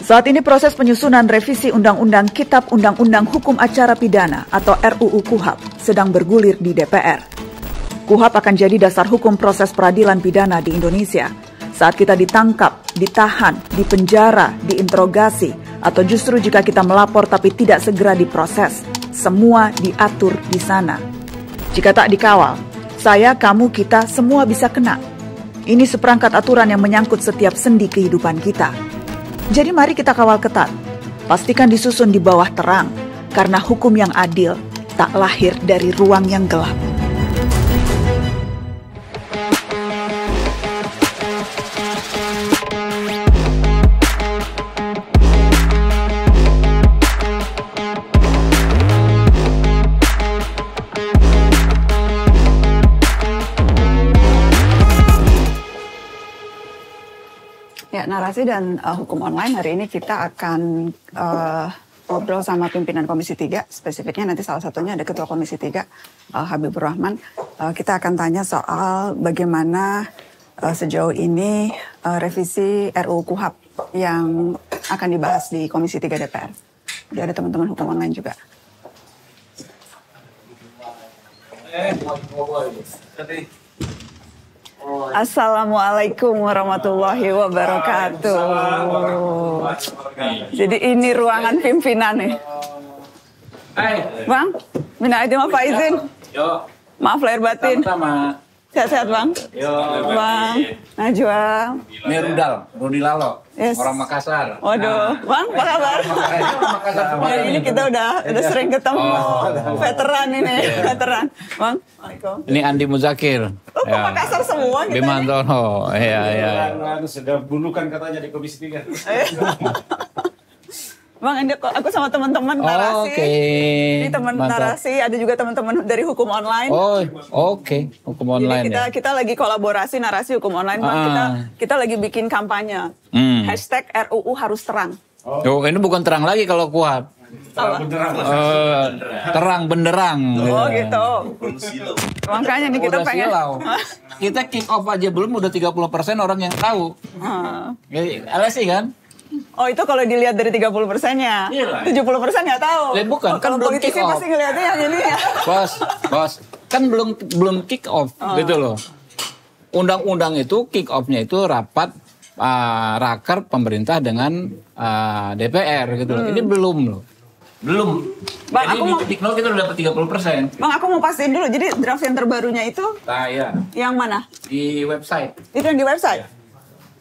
Saat ini proses penyusunan revisi Undang-Undang Kitab Undang-Undang Hukum Acara Pidana atau RUU KUHAP sedang bergulir di DPR. KUHAP akan jadi dasar hukum proses peradilan pidana di Indonesia. Saat kita ditangkap, ditahan, dipenjara, diinterogasi, atau justru jika kita melapor tapi tidak segera diproses, semua diatur di sana. Jika tak dikawal, saya, kamu, kita, semua bisa kena. Ini seperangkat aturan yang menyangkut setiap sendi kehidupan kita. Jadi mari kita kawal ketat. Pastikan disusun di bawah terang, karena hukum yang adil tak lahir dari ruang yang gelap. Ya, narasi dan hukum online hari ini kita akan ngobrol sama pimpinan Komisi 3, spesifiknya nanti salah satunya ada Ketua Komisi 3, Habibur Rahman. Kita akan tanya soal bagaimana sejauh ini revisi RUU KUHAP yang akan dibahas di Komisi 3 DPR. Jadi ada teman-teman hukum online juga. Assalamualaikum warahmatullahi wabarakatuh. Jadi ini ruangan pimpinan nih. Bang, minta izin Pak izin. Maaf lahir batin. Sehat-sehat Bang. Bang, Najwa. Ini Rudi Lalo, Yes. orang Makassar. Waduh, Bang, apa kabar? Ya, ini kita udah sering ketemu. Veteran ini, veteran. Bang, Waalaikumsalam. Ini Andi Muzakir. Kok Makassar semua kita ini? Bimantono. Iya. Sudah bulukan katanya di Komisi 3. Bang, aku sama teman-teman narasi. Oke. Ini teman narasi, ada juga teman-teman dari hukum online. Oh, oke. Hukum online Jadi ya. kita lagi kolaborasi narasi hukum online, Bang. Kita lagi bikin kampanye. Hashtag RUU harus terang. Oh, ini bukan terang lagi kalau KUHAP. Terang benderang. Oh gitu. Makanya nih kita Udah pengen. silau. Kita kick off aja belum udah 30% orang yang tahu. LSI kan? Oh itu kalau dilihat dari 30%-nya. 70% nggak tahu. Bukan, kan Kalau belum politisi kick off. pasti ngeliatnya yang ini ya. Bos, kan belum kick off gitu loh. Undang-undang itu kick off-nya itu rapat rakar pemerintah dengan DPR gitu loh. Ini belum loh. Belum. Bang, Jadi aku di mau- titik nol kita udah dapat 30%. Bang, aku mau pastiin dulu. Jadi draft yang terbarunya itu Nah, ya. yang mana? Di website. Itu yang di website?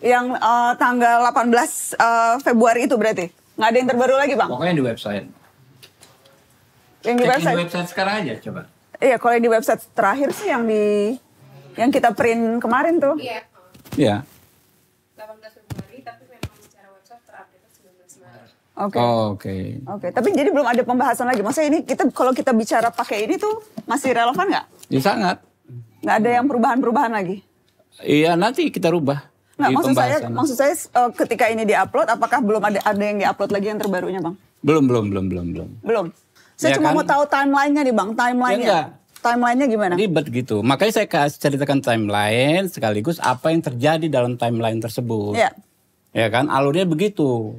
Yang tanggal 18 Februari itu berarti? Nggak ada yang terbaru lagi, Bang? Pokoknya di website. Yang di Cek website? di website sekarang aja coba. Iya, kalau yang di website terakhir sih yang kita print kemarin tuh. Iya, Iya. 18 Februari, tapi memang secara website terupdate 19 Maret. Oke. Oke. Oke, tapi jadi belum ada pembahasan lagi. Maksudnya ini kalau kita bicara pakai ini tuh masih relevan nggak? Ya sangat. Nggak ada yang perubahan-perubahan lagi? Iya, nanti kita rubah. Nggak, di maksud pembahasan. saya ketika ini diupload, apakah belum ada yang diupload lagi yang terbarunya, Bang? Belum. Belum. Saya Ya cuma kan? mau tahu timelinenya nih, Bang. Timelinenya. Ya, enggak. Timelinenya gimana? Ribet gitu. Makanya saya ceritakan timeline sekaligus apa yang terjadi dalam timeline tersebut. Iya. Ya kan, alurnya begitu.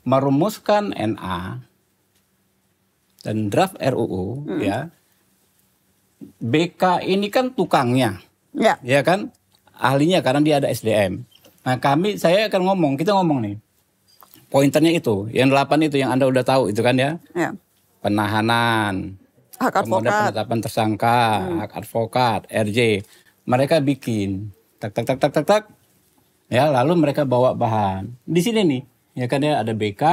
Merumuskan NA dan draft RUU ya. BK ini kan tukangnya. Ya. Ya kan? Ahlinya karena dia ada SDM. Nah, saya akan kita ngomong nih. Pointernya itu, yang 8 itu yang Anda udah tahu itu kan ya. Ya. Penahanan, Hak kemudian advokat. penetapan tersangka, hak advokat, RJ. Mereka bikin tak. Ya, lalu mereka bawa bahan. Di sini nih, ya kan ya ada BK,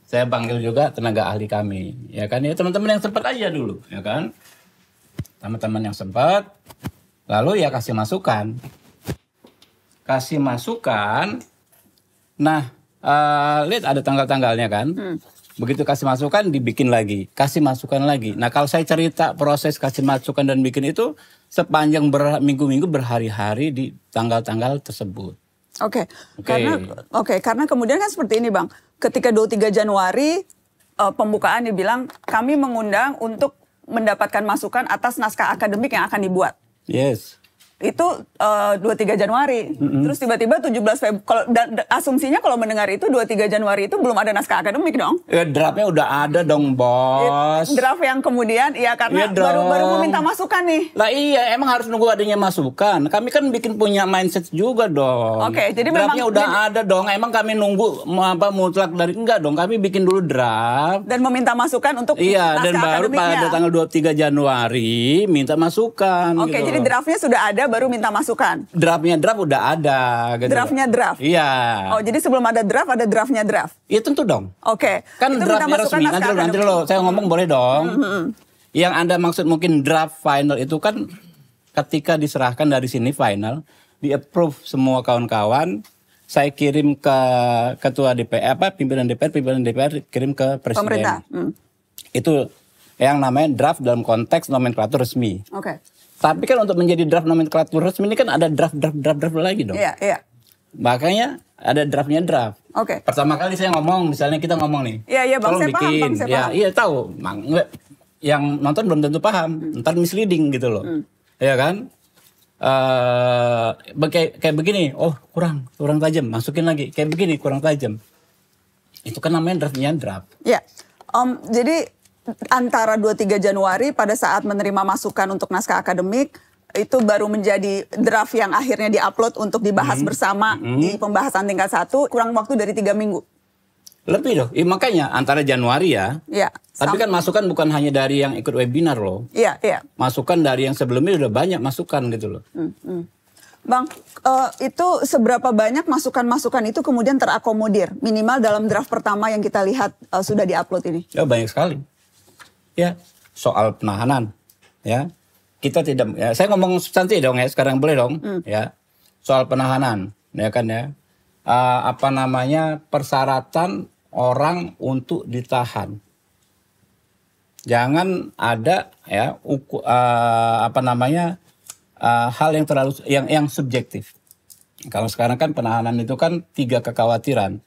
saya panggil juga tenaga ahli kami. Ya kan ya teman-teman yang sempat aja dulu, ya kan? Teman-teman yang sempat, lalu ya kasih masukan. Nah, lihat ada tanggal-tanggalnya kan? Begitu kasih masukan dibikin lagi, kasih masukan lagi. Nah kalau saya cerita proses kasih masukan dan bikin itu sepanjang minggu-minggu berhari-hari di tanggal-tanggal tersebut. Oke. Karena kemudian kan seperti ini, Bang. Ketika 23 Januari pembukaan dibilang kami mengundang untuk mendapatkan masukan atas naskah akademik yang akan dibuat. Yes. itu 23 Januari. Terus tiba-tiba 17 Februari. Kalau asumsinya kalau mendengar itu 23 Januari itu belum ada naskah akademik dong? Ya, draftnya udah ada dong, bos. Draft yang kemudian ya karena Iya baru dong. meminta masukan nih. Lah iya, emang harus nunggu adanya masukan. Kami kan bikin punya mindset juga dong. Oke, jadi draftnya memang udah ada dong. Emang kami nunggu mutlak dari enggak dong. Kami bikin dulu draft. Dan meminta masukan untuk Iya, dan naskah baru akademiknya. pada tanggal 23 Januari minta masukan. Oke, gitu jadi loh. draftnya sudah ada baru minta masukan. Draftnya draft udah ada. Gitu Draftnya loh. draft. Iya. Oh, jadi sebelum ada draftnya draft. Iya tentu dong. Oke. Kan Itu minta draftnya masukan resmi. naskah Nanti akademik. lo, saya ngomong boleh dong. Yang Anda maksud mungkin draft final itu kan ketika diserahkan dari sini final, di-approve semua kawan-kawan, saya kirim ke ketua DPR, pimpinan DPR kirim ke presiden. Pemerintah. Itu yang namanya draft dalam konteks nomenklatur resmi. Oke. Tapi kan untuk menjadi draft nomenklatur resmi ini kan ada draft lagi dong. Iya, iya. Makanya ada draftnya draft. Oke. Pertama kali saya ngomong, misalnya kita ngomong nih. Iya, iya, Bang, tolong saya paham, bikin. Bang, saya Ya, paham. iya tahu. Yang nonton belum tentu paham. Ntar misleading gitu loh. Ya kan? Kayak begini, oh kurang tajam, masukin lagi. Kayak begini, kurang tajam. Itu kan namanya draftnya draft. Ya, jadi antara 23 Januari pada saat menerima masukan untuk naskah akademik, itu baru menjadi draft yang akhirnya diupload untuk dibahas bersama di pembahasan tingkat 1, kurang waktu dari 3 minggu. Lebih dong, makanya antara Januari ya. Ya, Tapi kan masukan bukan hanya dari yang ikut webinar loh. Iya, iya. Masukan dari yang sebelumnya udah banyak masukan gitu loh. Bang, itu seberapa banyak masukan-masukan itu kemudian terakomodir, minimal dalam draft pertama yang kita lihat sudah diupload ini? Ya banyak sekali. Ya, soal penahanan. Ya, kita tidak. Ya, saya ngomong substansi dong ya. Sekarang boleh dong. Ya, soal penahanan. Ya kan ya. Persyaratan orang untuk ditahan. Jangan ada ya hal yang terlalu yang subjektif. Kalau sekarang kan penahanan itu kan 3 kekhawatiran.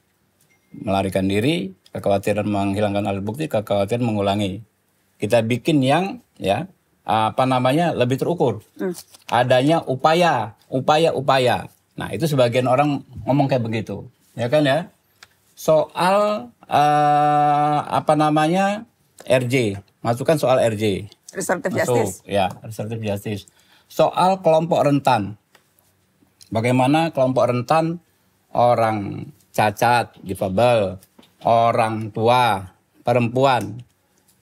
Melarikan diri, kekhawatiran menghilangkan alat bukti, kekhawatiran mengulangi. Kita bikin yang ya lebih terukur. Adanya upaya. Nah, itu sebagian orang ngomong kayak begitu. Ya kan ya? Soal RJ, masukkan soal RJ. Restoratif Masuk, Justice. ya, restoratif justice. Soal kelompok rentan. Bagaimana kelompok rentan orang cacat, difabel, orang tua, perempuan,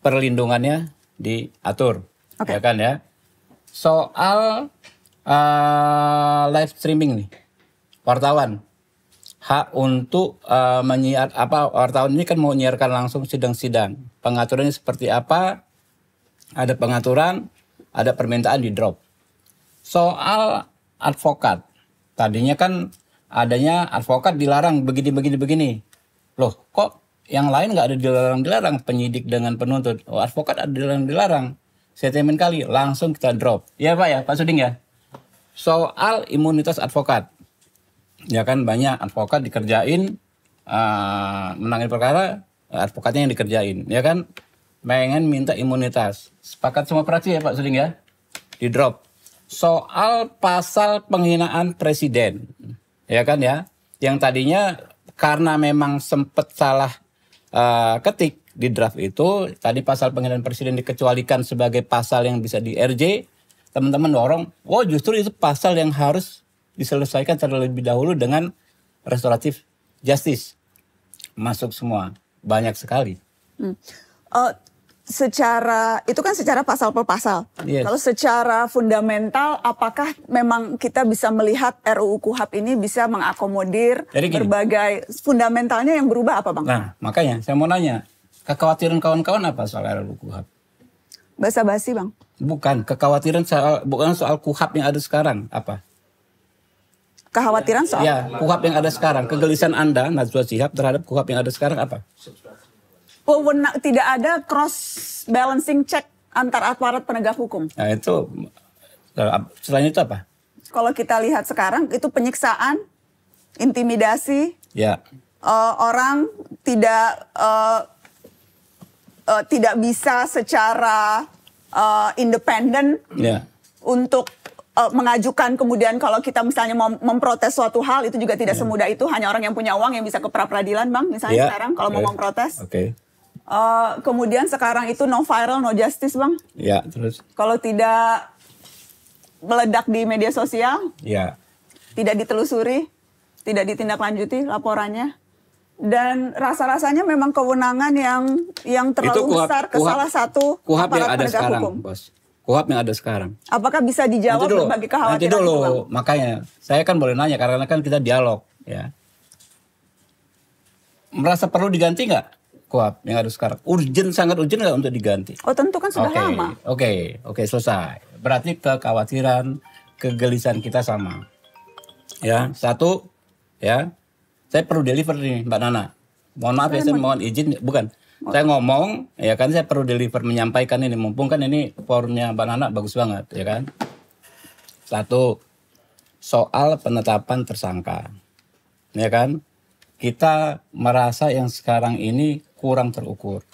perlindungannya diatur. Oke. Ya kan ya? Soal live streaming nih. Wartawan hak untuk wartawan ini kan mau menyiarkan langsung sidang-sidang. Pengaturannya seperti apa? Ada pengaturan, ada permintaan di drop. Soal advokat. Tadinya kan adanya advokat dilarang begini. Loh, kok yang lain nggak ada dilarang? Penyidik dengan penuntut. Oh, advokat ada dilarang. Statement kali, langsung kita drop. Ya Pak ya, Pak Suding ya. Soal imunitas advokat. Ya kan banyak advokat dikerjain, menangani perkara, advokatnya yang dikerjain. Ya kan, pengen minta imunitas. Sepakat semua fraksi ya Pak Suding ya? Di drop. Soal pasal penghinaan presiden. Ya kan ya, yang tadinya karena memang sempat salah ketik di draft itu, tadi pasal penghinaan presiden dikecualikan sebagai pasal yang bisa di RJ, teman-teman dorong, oh justru itu pasal yang harus diselesaikan terlebih dahulu dengan restoratif justice. Masuk semua, banyak sekali. Itu kan secara pasal per pasal. Yes. Kalau secara fundamental, apakah memang kita bisa melihat RUU KUHAP ini bisa mengakomodir Jadi gini. berbagai fundamentalnya yang berubah apa Bang? Nah, makanya saya mau nanya, kekhawatiran kawan-kawan apa soal RUU KUHAP? Basa-basi Bang. Bukan, bukan soal KUHAP yang ada sekarang, apa? Kekhawatiran soal? Ya, KUHAP yang ada sekarang, kegelisahan Anda, Najwa Shihab terhadap KUHAP yang ada sekarang apa? Tidak ada cross balancing check antar aparat penegak hukum. Nah itu, selain itu apa? Kalau kita lihat sekarang itu penyiksaan, intimidasi, Ya, orang tidak bisa secara independen ya. untuk mengajukan, kemudian kalau kita misalnya mau memprotes suatu hal itu juga tidak semudah itu, hanya orang yang punya uang yang bisa ke pra-peradilan, Bang, misalnya sekarang kalau mau memprotes. Kemudian sekarang itu no viral, no justice, Bang. Ya, terus Kalau tidak meledak di media sosial, ya, tidak ditelusuri, tidak ditindaklanjuti laporannya. Dan rasa-rasanya memang kewenangan yang terlalu besar ke salah satu KUHAP yang aparat ada penegak sekarang, hukum. Bos. KUHAP yang ada sekarang. Apakah bisa dijawab berbagai kekhawatiran nanti dulu, itu, Bang? makanya saya kan boleh nanya karena kan kita dialog, ya. Merasa perlu diganti nggak KUHAP yang ada sekarang? Sangat urgent nggak untuk diganti? Oh, tentu kan sudah lama. Oke, selesai. Berarti kekhawatiran, kegelisahan kita sama. Ya, satu, ya, saya perlu deliver nih, Mbak Nana. Mohon maaf ya, saya mohon izin, bukan. Saya ngomong, ya kan, saya perlu deliver menyampaikan ini, mumpung kan ini forumnya Mbak Nana bagus banget, ya kan. Satu, soal penetapan tersangka, ya kan. Kita merasa yang sekarang ini kurang terukur,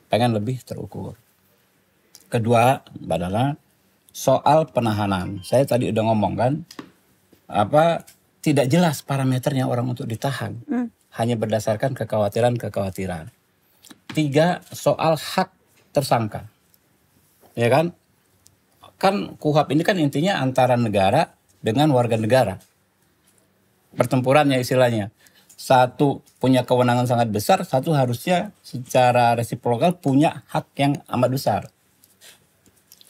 pengen lebih terukur. Kedua, Mbak Nana, soal penahanan. Saya tadi udah ngomong kan, tidak jelas parameternya orang untuk ditahan, hanya berdasarkan kekhawatiran. Tiga, soal hak tersangka, ya kan? Kan KUHAP ini kan intinya antara negara dengan warga negara. Pertempurannya istilahnya. Satu punya kewenangan sangat besar, satu harusnya secara resiprokal punya hak yang amat besar.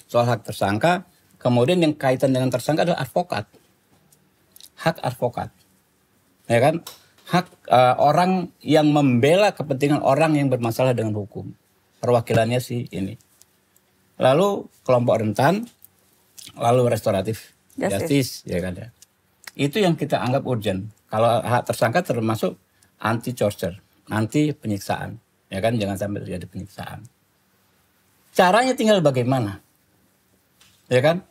Soal hak tersangka, kemudian yang kaitan dengan tersangka adalah advokat. Hak advokat, ya kan? Hak orang yang membela kepentingan orang yang bermasalah dengan hukum. Perwakilannya sih ini. Lalu kelompok rentan, lalu restoratif justice, ya kan ya. Itu yang kita anggap urgent. Kalau hak tersangka termasuk anti torture, anti penyiksaan, ya kan, jangan sampai terjadi penyiksaan. Caranya tinggal bagaimana, ya kan?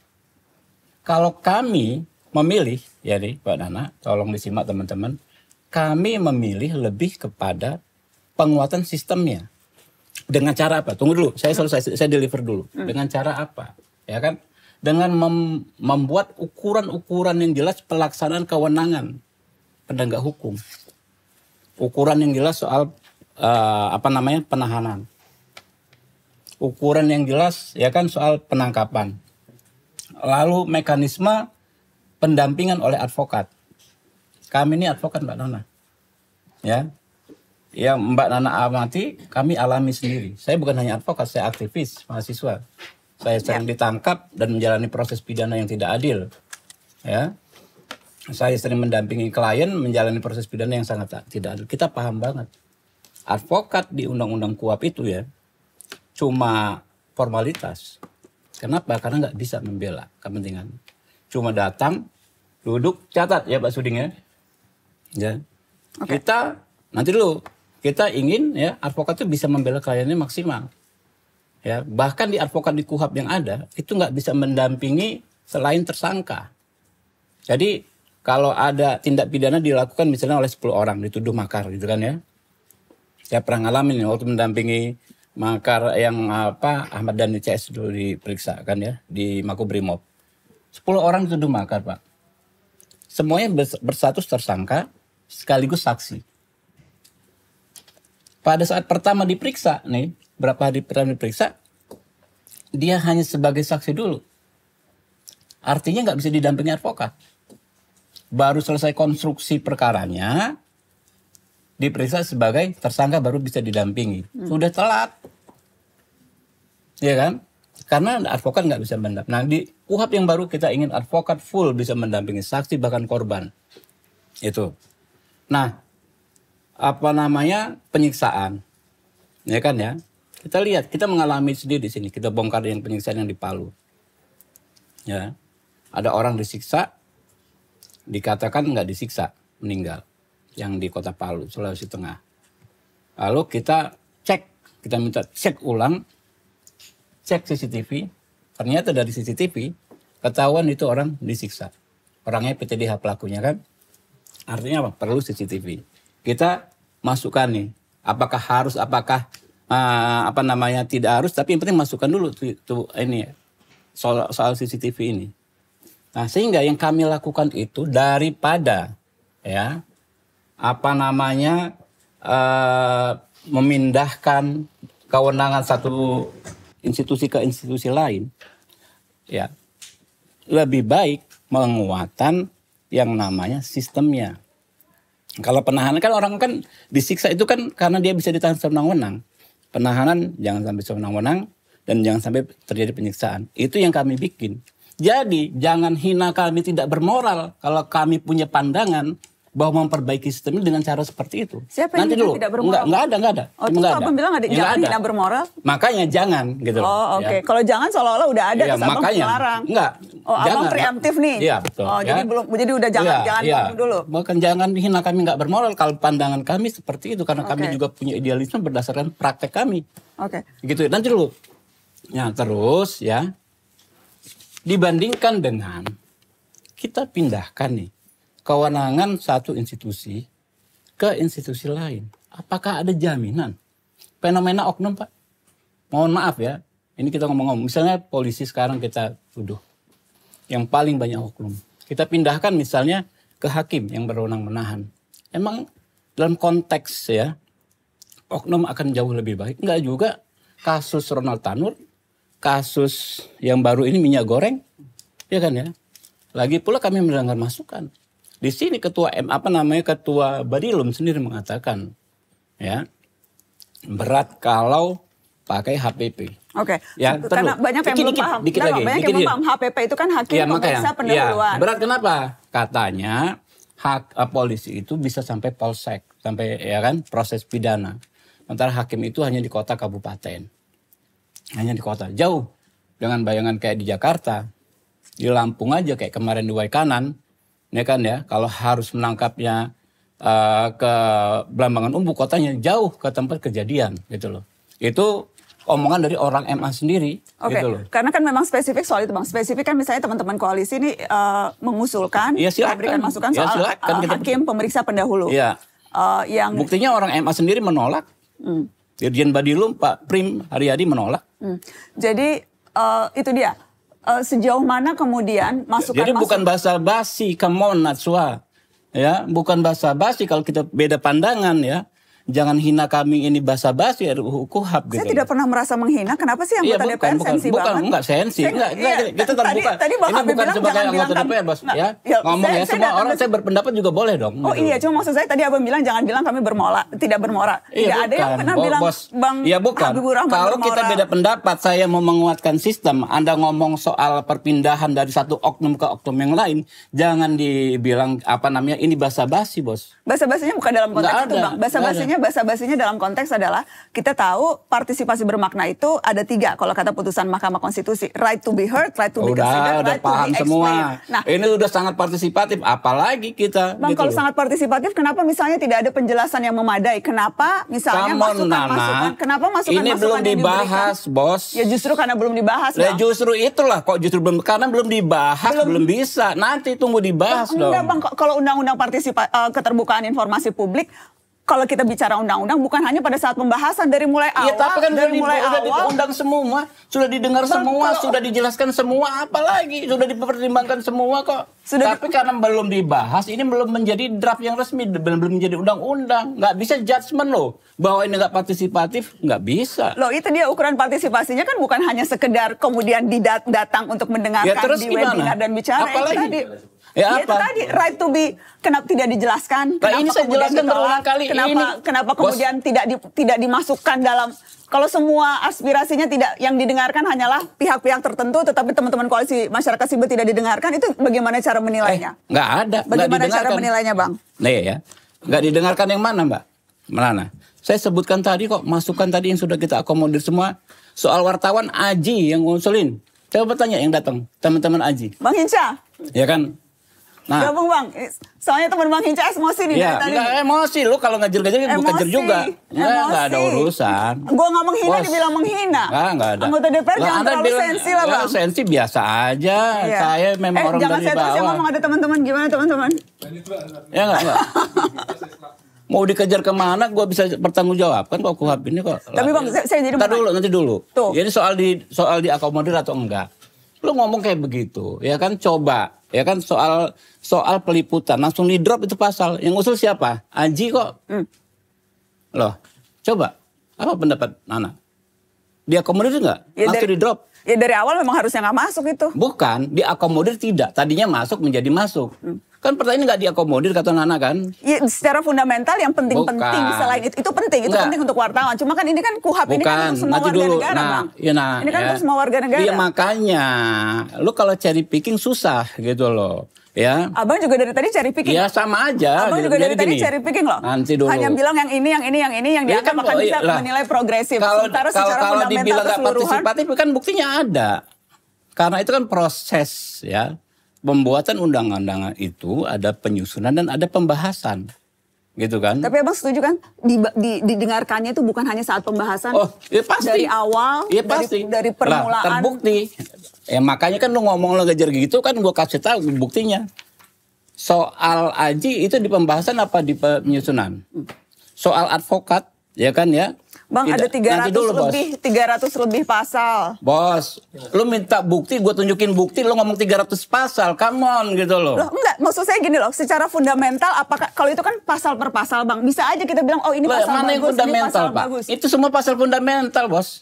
Kalau kami memilih, ya nih Mbak Nana, tolong disimak teman-teman. Kami memilih lebih kepada penguatan sistemnya. Dengan cara apa? Tunggu dulu, saya deliver dulu. Dengan cara apa? Ya kan? Dengan membuat ukuran-ukuran yang jelas pelaksanaan kewenangan penegak hukum. Ukuran yang jelas soal penahanan. Ukuran yang jelas ya kan soal penangkapan. Lalu mekanisme pendampingan oleh advokat. Kami ini advokat Mbak Nana. Ya. Yang Mbak Nana amati, kami alami sendiri. Saya bukan hanya advokat, saya aktivis, mahasiswa. Saya sering ditangkap dan menjalani proses pidana yang tidak adil. Ya. Saya sering mendampingi klien menjalani proses pidana yang sangat tidak adil. Kita paham banget. Advokat di Undang-Undang KUHAP itu ya, cuma formalitas. Kenapa? Karena nggak bisa membela kepentingan. Cuma datang, duduk, catat ya Pak Suding ya. Ya. Okay. Kita ingin ya advokat itu bisa membela kliennya maksimal. Ya, bahkan di advokat di KUHAP yang ada itu nggak bisa mendampingi selain tersangka. Jadi kalau ada tindak pidana dilakukan misalnya oleh 10 orang dituduh makar gitu kan ya. Saya pernah ngalamin waktu mendampingi makar yang Ahmad Dhani CS dulu diperiksa kan ya di Makobrimob. 10 orang dituduh makar, Pak. Semuanya berstatus tersangka sekaligus saksi. Pada saat pertama diperiksa nih, berapa hari pertama diperiksa, dia hanya sebagai saksi dulu. Artinya nggak bisa didampingi advokat. Baru selesai konstruksi perkaranya, diperiksa sebagai tersangka baru bisa didampingi. Sudah telat. Ya kan? Karena advokat nggak bisa mendampingi. Nah di KUHAP yang baru kita ingin advokat full bisa mendampingi saksi bahkan korban. Itu. Nah, penyiksaan. Ya kan ya? Kita lihat, kita mengalami sendiri di sini. Kita bongkar yang penyiksaan yang di Palu. Ya. Ada orang disiksa, dikatakan nggak disiksa, meninggal. Yang di Kota Palu, Sulawesi Tengah. Lalu kita minta cek ulang, cek CCTV. Ternyata dari CCTV, ketahuan itu orang disiksa. Orangnya PTDH pelakunya kan. Artinya apa? Perlu CCTV. Kita masukkan nih, tidak harus, tapi yang penting masukkan dulu tuh ini soal CCTV ini. Nah, sehingga yang kami lakukan itu daripada ya memindahkan kewenangan satu institusi ke institusi lain, ya lebih baik menguatkan yang namanya sistemnya. Kalau penahanan kan orang kan disiksa itu kan karena dia bisa ditahan sewenang-wenang. Penahanan jangan sampai sewenang-wenang dan jangan sampai terjadi penyiksaan. Itu yang kami bikin. Jadi jangan hina kami tidak bermoral kalau kami punya pandangan bahwa memperbaiki sistem ini dengan cara seperti itu. Siapa yang tidak bermoral? Enggak ada. Oh, itu Abang bilang jangan hina bermoral? Makanya jangan gitu loh. Oh, oke. Kalau jangan seolah-olah udah ada terus Abang melarang. Enggak. Oh, Abang preemptif nih. Iya, betul. Oh, jadi udah jangan dulu. Bukan jangan hina kami enggak bermoral kalau pandangan kami seperti itu karena kami juga punya idealisme berdasarkan praktek kami. Oke. Gitu. Nanti dulu. Ya, terus ya dibandingkan dengan kita pindahkan nih kewenangan satu institusi ke institusi lain. Apakah ada jaminan? Fenomena oknum, Pak. Mohon maaf ya, ini kita ngomong-ngomong. Misalnya polisi sekarang kita tuduh. Yang paling banyak oknum. Kita pindahkan misalnya ke hakim yang berwenang menahan. Emang dalam konteks ya, oknum akan jauh lebih baik? Enggak juga. Kasus Ronald Tanur, kasus yang baru ini minyak goreng, ya kan ya. Lagi pula kami mendengar masukan. Di sini ketua ketua Badilum sendiri mengatakan ya berat kalau pakai HPP. Oke. Ya, karena banyak yang belum paham. Banyak yang belum paham HPP itu kan hakim ya, pemeriksa pendahuluan. Ya, berat kenapa? Katanya polisi itu bisa sampai polsek, sampai ya kan proses pidana. Sementara hakim itu hanya di kota kabupaten. Hanya di kota. Jauh dengan bayangan kayak di Jakarta. Di Lampung aja kayak kemarin di Waikanan. Ya kan ya, kalau harus menangkapnya ke Blambangan Umbu kotanya jauh ke tempat kejadian gitu loh. Itu omongan dari orang MA sendiri. Oke, gitu loh. Karena kan memang spesifik soal itu Bang. Spesifik kan misalnya teman-teman koalisi ini mengusulkan, memberikan masukan soal hakim pemeriksa pendahulu. Iya. Yang buktinya orang MA sendiri menolak. Dirjen Badilum Pak Prim Haryadi menolak. Jadi itu dia. Sejauh mana kemudian masukan. Jadi bukan basa-basi, come on Najwa. Ya, bukan basa-basi kalau kita beda pandangan ya. Jangan hina kami ini basa-basi RUU KUHAP gitu. Saya tidak pernah merasa menghina. Kenapa sih anggota DPR sensi banget? Enggak sensi. Kita terbuka. Tadi Bang ini Habib bukan bilang sebagai jangan anggota bilang DPR, Bos. Ya. Ngomong ya semua orang saya berpendapat juga boleh dong. Oh gitu. iya, cuma maksud saya tadi Abang bilang jangan bilang kami tidak bermoral. Tidak ada yang pernah bilang Bang Habibur Rahman kalau bermoral. kita beda pendapat, saya mau menguatkan sistem. Anda ngomong soal perpindahan dari satu oknum ke oknum yang lain, jangan dibilang ini basa-basi, Bos. Basa-basinya bukan dalam konteks itu, Bang. Basa-basinya dalam konteks adalah kita tahu partisipasi bermakna itu ada 3 kalau kata putusan Mahkamah Konstitusi. Right to be heard, right to be considered, right to be explained. Semua. Nah, ini udah sangat partisipatif. Apalagi kita. Bang, gitu kalau sangat partisipatif, kenapa misalnya tidak ada penjelasan yang memadai? Kenapa misalnya masukan-masukan ini belum dibahas, Bos. Ya justru karena belum dibahas, Bang. Ya justru itulah kok karena belum dibahas, belum bisa. Nanti tunggu dibahas dong. Enggak, Bang, kalau undang-undang keterbukaan informasi publik, kalau kita bicara undang-undang bukan hanya pada saat pembahasan dari mulai awal. Iya, tapi kan dari mulai sudah awal diundang semua, sudah didengar semua, sudah dijelaskan semua, apalagi sudah dipertimbangkan semua kok. Tapi karena belum dibahas, ini belum menjadi draft yang resmi, belum menjadi undang-undang. Nggak bisa judgement loh, bahwa ini nggak partisipatif, nggak bisa. Loh, itu dia ukuran partisipasinya kan bukan hanya sekedar kemudian datang untuk mendengarkan di webinar dan bicara. Apalagi? Itu tadi right to be, kenapa tidak dijelaskan? Kenapa ini saya jelaskan berulang kali. Kenapa kemudian tidak dimasukkan dalam, kalau semua aspirasinya yang didengarkan hanyalah pihak-pihak tertentu, tetapi teman-teman koalisi masyarakat sipil tidak didengarkan, itu bagaimana cara menilainya? Nggak ada. Bagaimana cara menilainya, Bang? Nah ya, nggak didengarkan yang mana, Mbak? Mana? Saya sebutkan tadi kok, masukan tadi yang sudah kita akomodir semua. Soal wartawan Aji yang ngusulin. Coba tanya yang datang, teman-teman Aji. Bang Hinca? Ya kan? Nah, gabung Bang, soalnya teman Bang Hinca emosi nih dari tadi. Ya, emosi, lu kalau ngejar-ngejar gue kejar juga. Nggak ada urusan. Gue nggak menghina, dibilang menghina. Nggak ada. Anggota DPR jangan terlalu sensi lah, Bang. Sensi biasa aja, saya memang orang dari bawah. Jangan saya terus yang ngomong, ada teman-teman, gimana teman-teman? Ya nggak. Mau dikejar kemana, gue bisa bertanggung jawab kan kok KUHAP ini kok. Tapi Bang, saya jadi nanti dulu. Tuh. Jadi soal diakomodir atau enggak. Lu ngomong kayak begitu, ya kan, coba, ya kan, soal peliputan langsung di drop itu pasal. Yang usul siapa? Anji kok. Loh, coba, apa pendapat Nana? Diakomodir nggak? Ya, Langsung di drop. Ya dari awal memang harusnya nggak masuk itu. Bukan, diakomodir tidak. Tadinya masuk menjadi masuk. Kan pertanyaan nggak diakomodir kata Nana kan? Ya, secara fundamental yang penting-penting Bukan. selain itu penting, itu Enggak. penting untuk wartawan. Cuma kan ini kan KUHP ini kan untuk semua nanti warga dulu. negara, Bang. Ini kan untuk semua warga negara. Iya makanya, lu kalau cari picking susah gitu loh, ya. Abang juga dari tadi cari picking. Ya sama aja. Abang gitu. juga dari Jadi tadi gini, cari picking loh. Nanti dulu. Hanya bilang yang ini yang Ya dianggap kan, akan bisa lah, menilai progresif. Kalau Sementara secara kalau fundamental dibilang nggak keseluruhan, partisipatif kan buktinya ada. Karena itu kan proses ya. Pembuatan undang-undangan itu ada penyusunan dan ada pembahasan. Gitu kan? tapi abang setuju kan didengarkannya itu bukan hanya saat pembahasan. Oh, ya pasti. Dari awal, Iya pasti. dari Lah, permulaan. terbukti. Ya makanya kan lu ngomong lo ngejar gitu kan gua kasih tahu buktinya. Soal Aji itu di pembahasan apa di penyusunan? Soal advokat, ya kan ya? Bang, ada Nanti dulu, 300 lebih pasal. Bos, lu minta bukti, gue tunjukin bukti, lu ngomong 300 pasal, come on gitu loh. Loh, enggak, maksud saya gini loh, secara fundamental apakah kalau itu kan pasal per pasal, Bang. Bisa aja kita bilang oh ini Lah, pasal mana yang bagus, ini fundamental, pasal Pak? bagus. Itu semua pasal fundamental, Bos.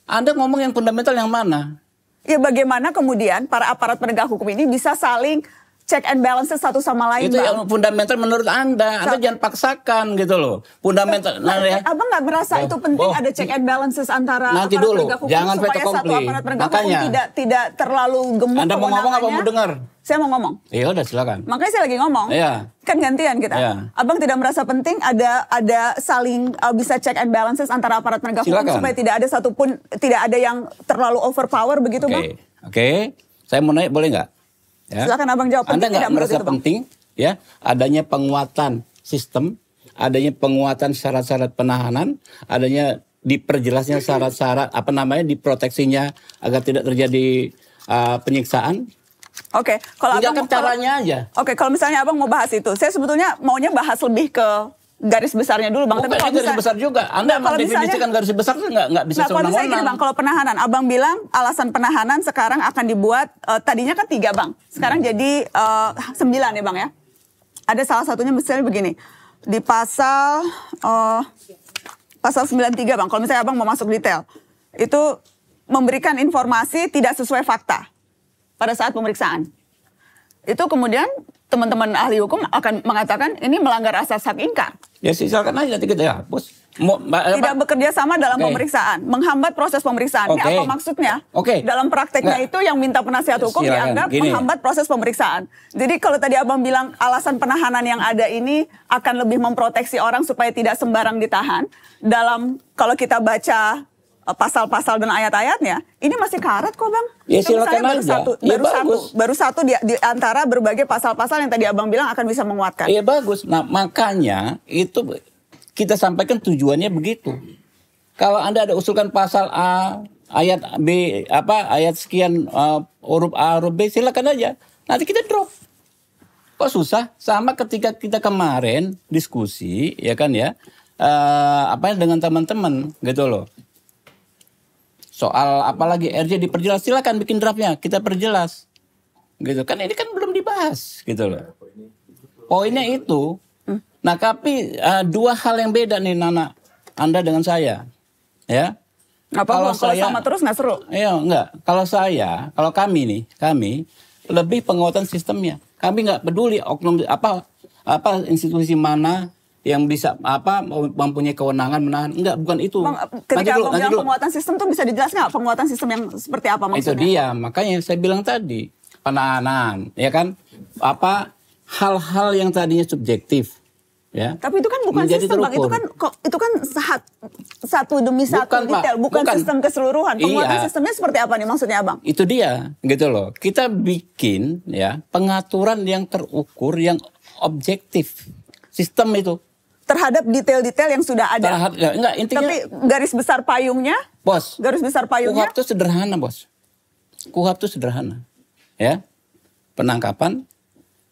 Anda ngomong yang fundamental yang mana? Ya bagaimana kemudian para aparat penegak hukum ini bisa saling check and balances satu sama lain, Itu Bang. yang fundamental menurut Anda. Anda jangan paksakan gitu loh. Fundamental. Nah, ya. Abang nggak merasa itu penting ada check and balances antara Nanti aparat dulu, penegak hukum jangan supaya fait satu accompli. aparat penegak Makanya. hukum tidak terlalu gemuk Anda mau ngomong apa kewenangannya. mau dengar? Saya mau ngomong. Ya udah silakan. Makanya saya lagi ngomong. Iya. Kan gantian kita. Iya. Abang tidak merasa penting ada saling bisa check and balances antara aparat penegak hukum Silakan. supaya tidak ada satupun tidak ada yang terlalu overpower begitu, Bang? Oke. Saya mau nanya boleh nggak? Ya. Silakan Abang jawab. Anda Penting nggak tidak menurut merasa itu, Bang? penting ya adanya penguatan sistem, adanya penguatan syarat-syarat penahanan, adanya diperjelasnya syarat-syarat apa namanya diproteksinya agar tidak terjadi penyiksaan. Oke, kalau Tinggalkan Abang caranya aja. Oke, kalau misalnya Abang mau bahas itu, saya sebetulnya maunya bahas lebih ke garis besarnya dulu, Bang. Bukan kalau garis misalnya- besar juga. Anda Kalau misalnya- mendefinisikan garis besar itu nggak bisa Nah, kalau misalnya gini, Bang, sewenang-wenang. kalau penahanan, Abang bilang alasan penahanan sekarang akan dibuat, tadinya kan 3, Bang. Sekarang jadi 9 ya, Bang ya. Ada salah satunya misalnya begini, di pasal 93, Bang, kalau misalnya Abang mau masuk detail, itu memberikan informasi tidak sesuai fakta pada saat pemeriksaan. Itu kemudian teman-teman ahli hukum akan mengatakan ini melanggar asas hak ingkar. Ya silakan aja nanti kita hapus. Tidak bekerja sama dalam Oke. pemeriksaan, menghambat proses pemeriksaan. Ini Oke. apa maksudnya? Oke. Dalam prakteknya Nggak. itu yang minta penasihat hukum Silakan. dianggap Gini. menghambat proses pemeriksaan. Jadi kalau tadi Abang bilang alasan penahanan yang ada ini akan lebih memproteksi orang supaya tidak sembarang ditahan. Kalau kita baca pasal-pasal dan ayat-ayatnya, ini masih karet kok, Bang. Ya, Itu silakan misalnya aja. Ya, bagus. baru satu di antara berbagai pasal-pasal yang tadi Abang bilang akan bisa menguatkan. Iya bagus. Nah makanya itu kita sampaikan tujuannya begitu. Kalau Anda ada usulkan pasal A, ayat B, ayat sekian huruf A, huruf B, silakan aja. Nanti kita drop. Kok susah? Sama ketika kita kemarin diskusi, ya kan ya, dengan teman-teman gitu loh. Soal apalagi RJ diperjelas, silakan bikin draftnya, kita perjelas. Gitu kan ini kan belum dibahas gitu loh. Poinnya itu. Nah, tapi dua hal yang beda nih Nana, Anda dengan saya. Ya. Kalau sama terus nggak seru. Iya, enggak. Kalau kami lebih penguatan sistemnya. Kami nggak peduli oknum apa institusi mana yang bisa mempunyai kewenangan menahan. Enggak, bukan itu. Bang, ketika Abang bilang penguatan sistem tuh bisa dijelaskan nggak? Penguatan sistem yang seperti apa maksudnya? Itu dia, makanya saya bilang tadi penahanan, ya kan? Hal-hal yang tadinya subjektif, ya. Tapi itu kan bukan menjadi sistem, Bang. Itu kan satu demi satu Bukan, Pak. detail, bukan sistem keseluruhan. Penguatan Iya. sistemnya seperti apa nih maksudnya, Bang? Itu dia, gitu loh. Kita bikin ya pengaturan yang terukur, yang objektif. Sistem itu. Terhadap detail-detail yang sudah ada. Enggak, intinya. Tapi garis besar payungnya, Bos. garis besar payungnya. KUHP itu sederhana, Bos. KUHP itu sederhana. Ya. Penangkapan,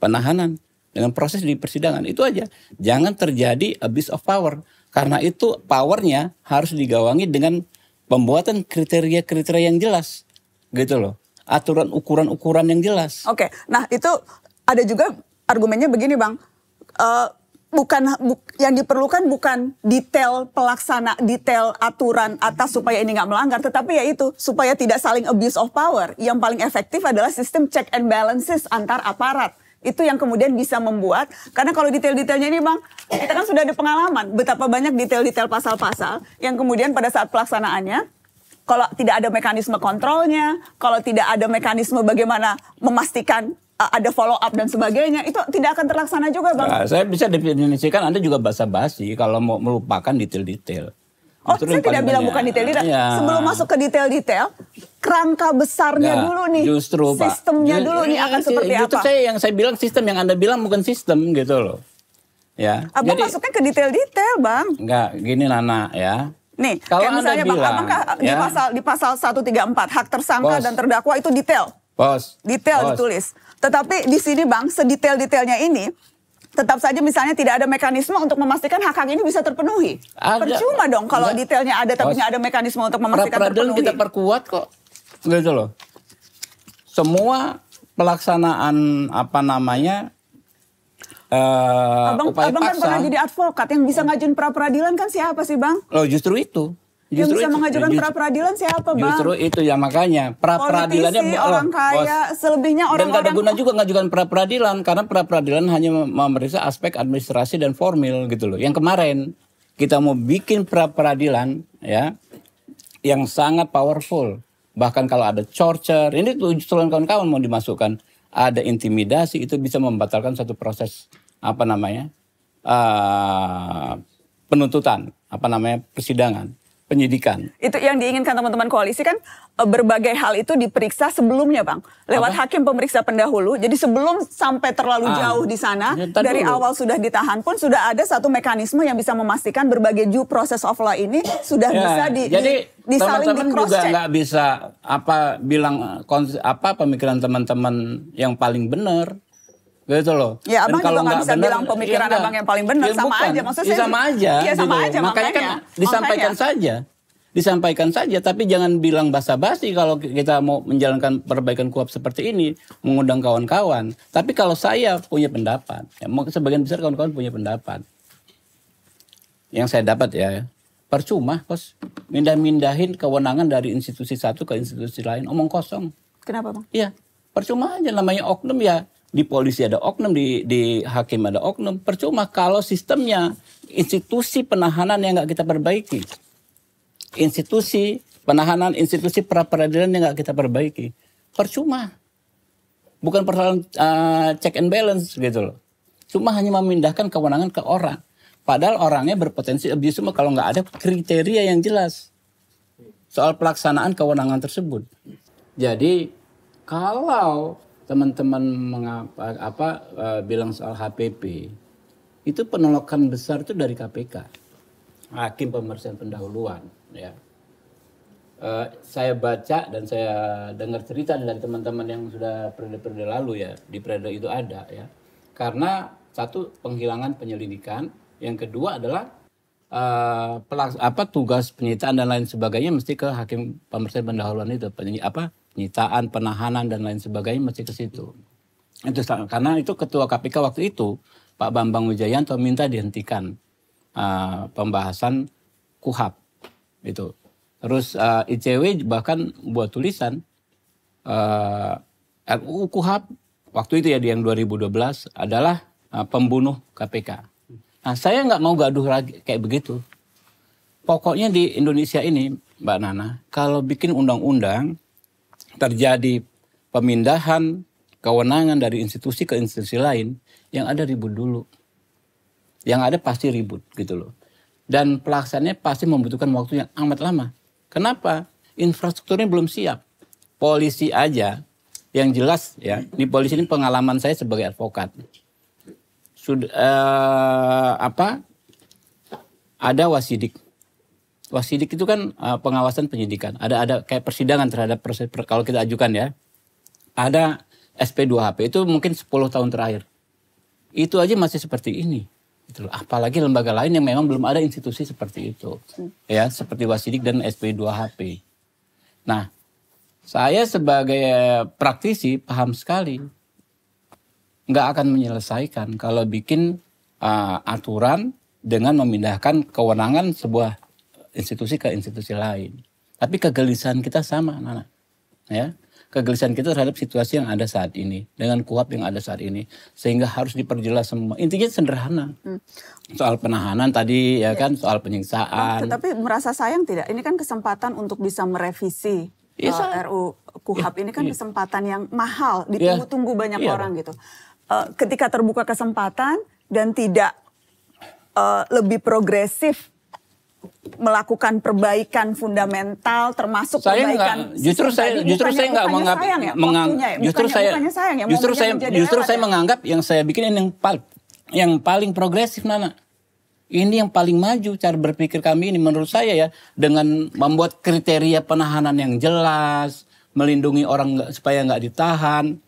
penahanan dengan proses di persidangan itu aja. Jangan terjadi abuse of power. Karena itu powernya harus digawangi dengan pembuatan kriteria-kriteria yang jelas. Gitu loh. aturan ukuran-ukuran yang jelas. Oke, nah itu ada juga argumennya begini Bang, yang diperlukan bukan detail detail aturan atas supaya ini nggak melanggar, tetapi yaitu supaya tidak saling abuse of power. Yang paling efektif adalah sistem check and balances antar aparat. Itu yang kemudian bisa membuat, karena kalau detail-detailnya ini Bang, kita kan sudah ada pengalaman betapa banyak detail-detail pasal-pasal yang kemudian pada saat pelaksanaannya, kalau tidak ada mekanisme kontrolnya, kalau tidak ada mekanisme bagaimana memastikan ada follow up dan sebagainya, itu tidak akan terlaksana juga Bang. Nah, saya bisa definisikan Anda juga basa-basi kalau mau melupakan detail-detail. Oh, saya tidak bilang bukan detail-detail. Ya. Sebelum masuk ke detail-detail, kerangka besarnya dulu nih. Justru Pak. Sistemnya dulu nih akan seperti apa? Yang saya bilang sistem, yang Anda bilang bukan sistem gitu loh. Ya. Abang masuknya ke detail-detail Bang. Enggak, gini Nana ya. Nih, kalau kayak misalnya Bang, bilang, apakah di pasal 134 hak tersangka dan terdakwa itu detail? Detail ditulis. Tetapi di sini Bang, sedetail-detailnya ini tetap saja misalnya tidak ada mekanisme untuk memastikan hak-hak ini bisa terpenuhi. Percuma dong kalau detailnya ada tapi nggak ada mekanisme untuk memastikan terpenuhi. Kita perkuat kok. Gitu loh. Semua pelaksanaan Abang kan pernah jadi advokat, yang bisa ngajuin pra-peradilan kan siapa sih Bang? Loh justru itu. Yang bisa mengajukan pra-peradilan siapa Bang? Justru itu ya, makanya pra-peradilannya orang kaya, selebihnya orang-orang. Dan gak ada guna juga ngajukan pra-peradilan, karena pra-peradilan hanya memeriksa aspek administrasi dan formil gitu loh. Yang kemarin kita mau bikin pra-peradilan ya yang sangat powerful. Bahkan kalau ada torture, ini tuh kawan-kawan mau dimasukkan, ada intimidasi, itu bisa membatalkan satu proses penuntutan, persidangan, penyidikan. Itu yang diinginkan teman-teman koalisi kan, berbagai hal itu diperiksa sebelumnya Bang. Lewat hakim pemeriksa pendahulu. Jadi sebelum sampai terlalu jauh di sana, dari awal sudah ditahan pun sudah ada satu mekanisme yang bisa memastikan berbagai due process of law ini sudah bisa disaling di cross check. Juga nggak bisa bilang pemikiran teman-teman yang paling benar. Gitu loh. Ya Abang juga nggak bisa bilang pemikiran Abang yang paling benar, sama aja. Maksudnya sama aja. Iya sama aja. Makanya kan disampaikan saja, tapi jangan bilang basa-basi kalau kita mau menjalankan perbaikan KUHP seperti ini, mengundang kawan-kawan. Tapi kalau saya punya pendapat, sebagian besar kawan-kawan punya pendapat. Yang saya dapat ya, percuma Bos, mindahin kewenangan dari institusi satu ke institusi lain, omong kosong. Kenapa Bang? Iya, percuma aja, namanya oknum ya. Di polisi ada oknum, di hakim ada oknum. Percuma kalau sistemnya, institusi penahanan yang nggak kita perbaiki. Institusi penahanan, institusi pra-peradilan yang nggak kita perbaiki. Percuma. Bukan persoalan check and balance gitu loh. Cuma hanya memindahkan kewenangan ke orang. Padahal orangnya berpotensi abuse kalau nggak ada kriteria yang jelas soal pelaksanaan kewenangan tersebut. Jadi kalau teman-teman bilang soal HPP, itu penolakan besar itu dari KPK, hakim pemeriksaan pendahuluan. Ya, saya baca dan saya dengar cerita dari teman-teman yang sudah periode-periode lalu ya, di periode itu ada ya. Karena satu, penghilangan penyelidikan, yang kedua adalah tugas penyitaan dan lain sebagainya mesti ke hakim pemeriksaan pendahuluan itu, penyitaan, penahanan dan lain sebagainya mesti ke situ. Itu karena itu ketua KPK waktu itu Pak Bambang Wijayanto minta dihentikan pembahasan KUHP itu. Terus ICW bahkan buat tulisan RUU KUHP waktu itu ya, di yang 2012 adalah pembunuh KPK. Nah, saya nggak mau gaduh lagi kayak begitu. Pokoknya di Indonesia ini, Mbak Nana, kalau bikin undang-undang terjadi pemindahan kewenangan dari institusi ke institusi lain, yang ada ribut dulu. Yang ada pasti ribut gitu loh. Dan pelaksanaannya pasti membutuhkan waktu yang amat lama. Kenapa? Infrastrukturnya belum siap. Polisi aja, yang jelas ya, di polisi ini pengalaman saya sebagai advokat. Sudah ada wasidik. Wasidik itu kan pengawasan penyidikan. Ada kayak persidangan terhadap proses kalau kita ajukan ya. Ada SP2HP itu mungkin 10 tahun terakhir. Itu aja masih seperti ini. Gitu. Apalagi lembaga lain yang memang belum ada institusi seperti itu. Ya, seperti wasidik dan SP2HP. Nah, Saya sebagai praktisi paham sekali. Nggak akan menyelesaikan kalau bikin aturan dengan memindahkan kewenangan sebuah institusi ke institusi lain. Tapi kegelisahan kita sama, Nana. Ya, kegelisahan kita terhadap situasi yang ada saat ini dengan KUHP yang ada saat ini, sehingga harus diperjelas semua. Intinya sederhana. Soal penahanan tadi ya kan, soal penyiksaan. Tetapi merasa sayang tidak? Ini kan kesempatan untuk bisa merevisi RUU KUHP. Ini kan kesempatan yang mahal, ditunggu-tunggu banyak orang gitu. Ketika terbuka kesempatan dan tidak lebih progresif melakukan perbaikan fundamental termasuk perbaikan justru saya nggak justru saya menganggap yang saya bikin ini yang paling progresif, Nana. Ini yang paling maju cara berpikir kami ini menurut saya ya, dengan membuat kriteria penahanan yang jelas, melindungi orang supaya nggak ditahan,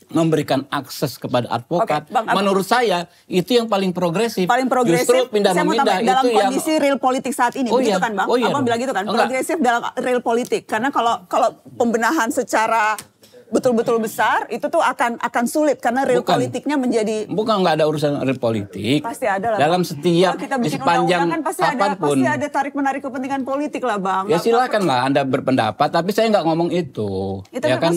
memberikan akses kepada advokat. Bang, menurut saya itu yang paling progresif. Justru pindah-memindah itu dalam kondisi real politik saat ini, begitu kan Bang? Abang bilang gitu kan, progresif dalam real politik. Karena kalau pembenahan secara betul-betul besar itu tuh akan sulit karena real politiknya menjadi nggak ada urusan real politik. Pasti ada lah. Dalam setiap di sepanjang kan pasti ada tarik-menarik kepentingan politik lah, Bang. Ya silakan lah Anda berpendapat, tapi saya nggak ngomong itu. Ya kan?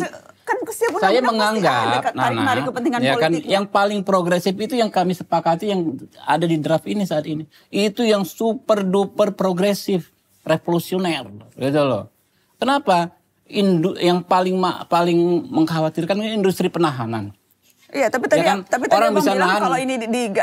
Saya menganggap, Nana, ya kan, yang paling progresif itu yang kami sepakati yang ada di draft ini saat ini. Itu yang super duper progresif, revolusioner, gitu loh. Kenapa? Yang paling mengkhawatirkan industri penahanan. Iya, tapi tadi orang bisa bilang kalau ini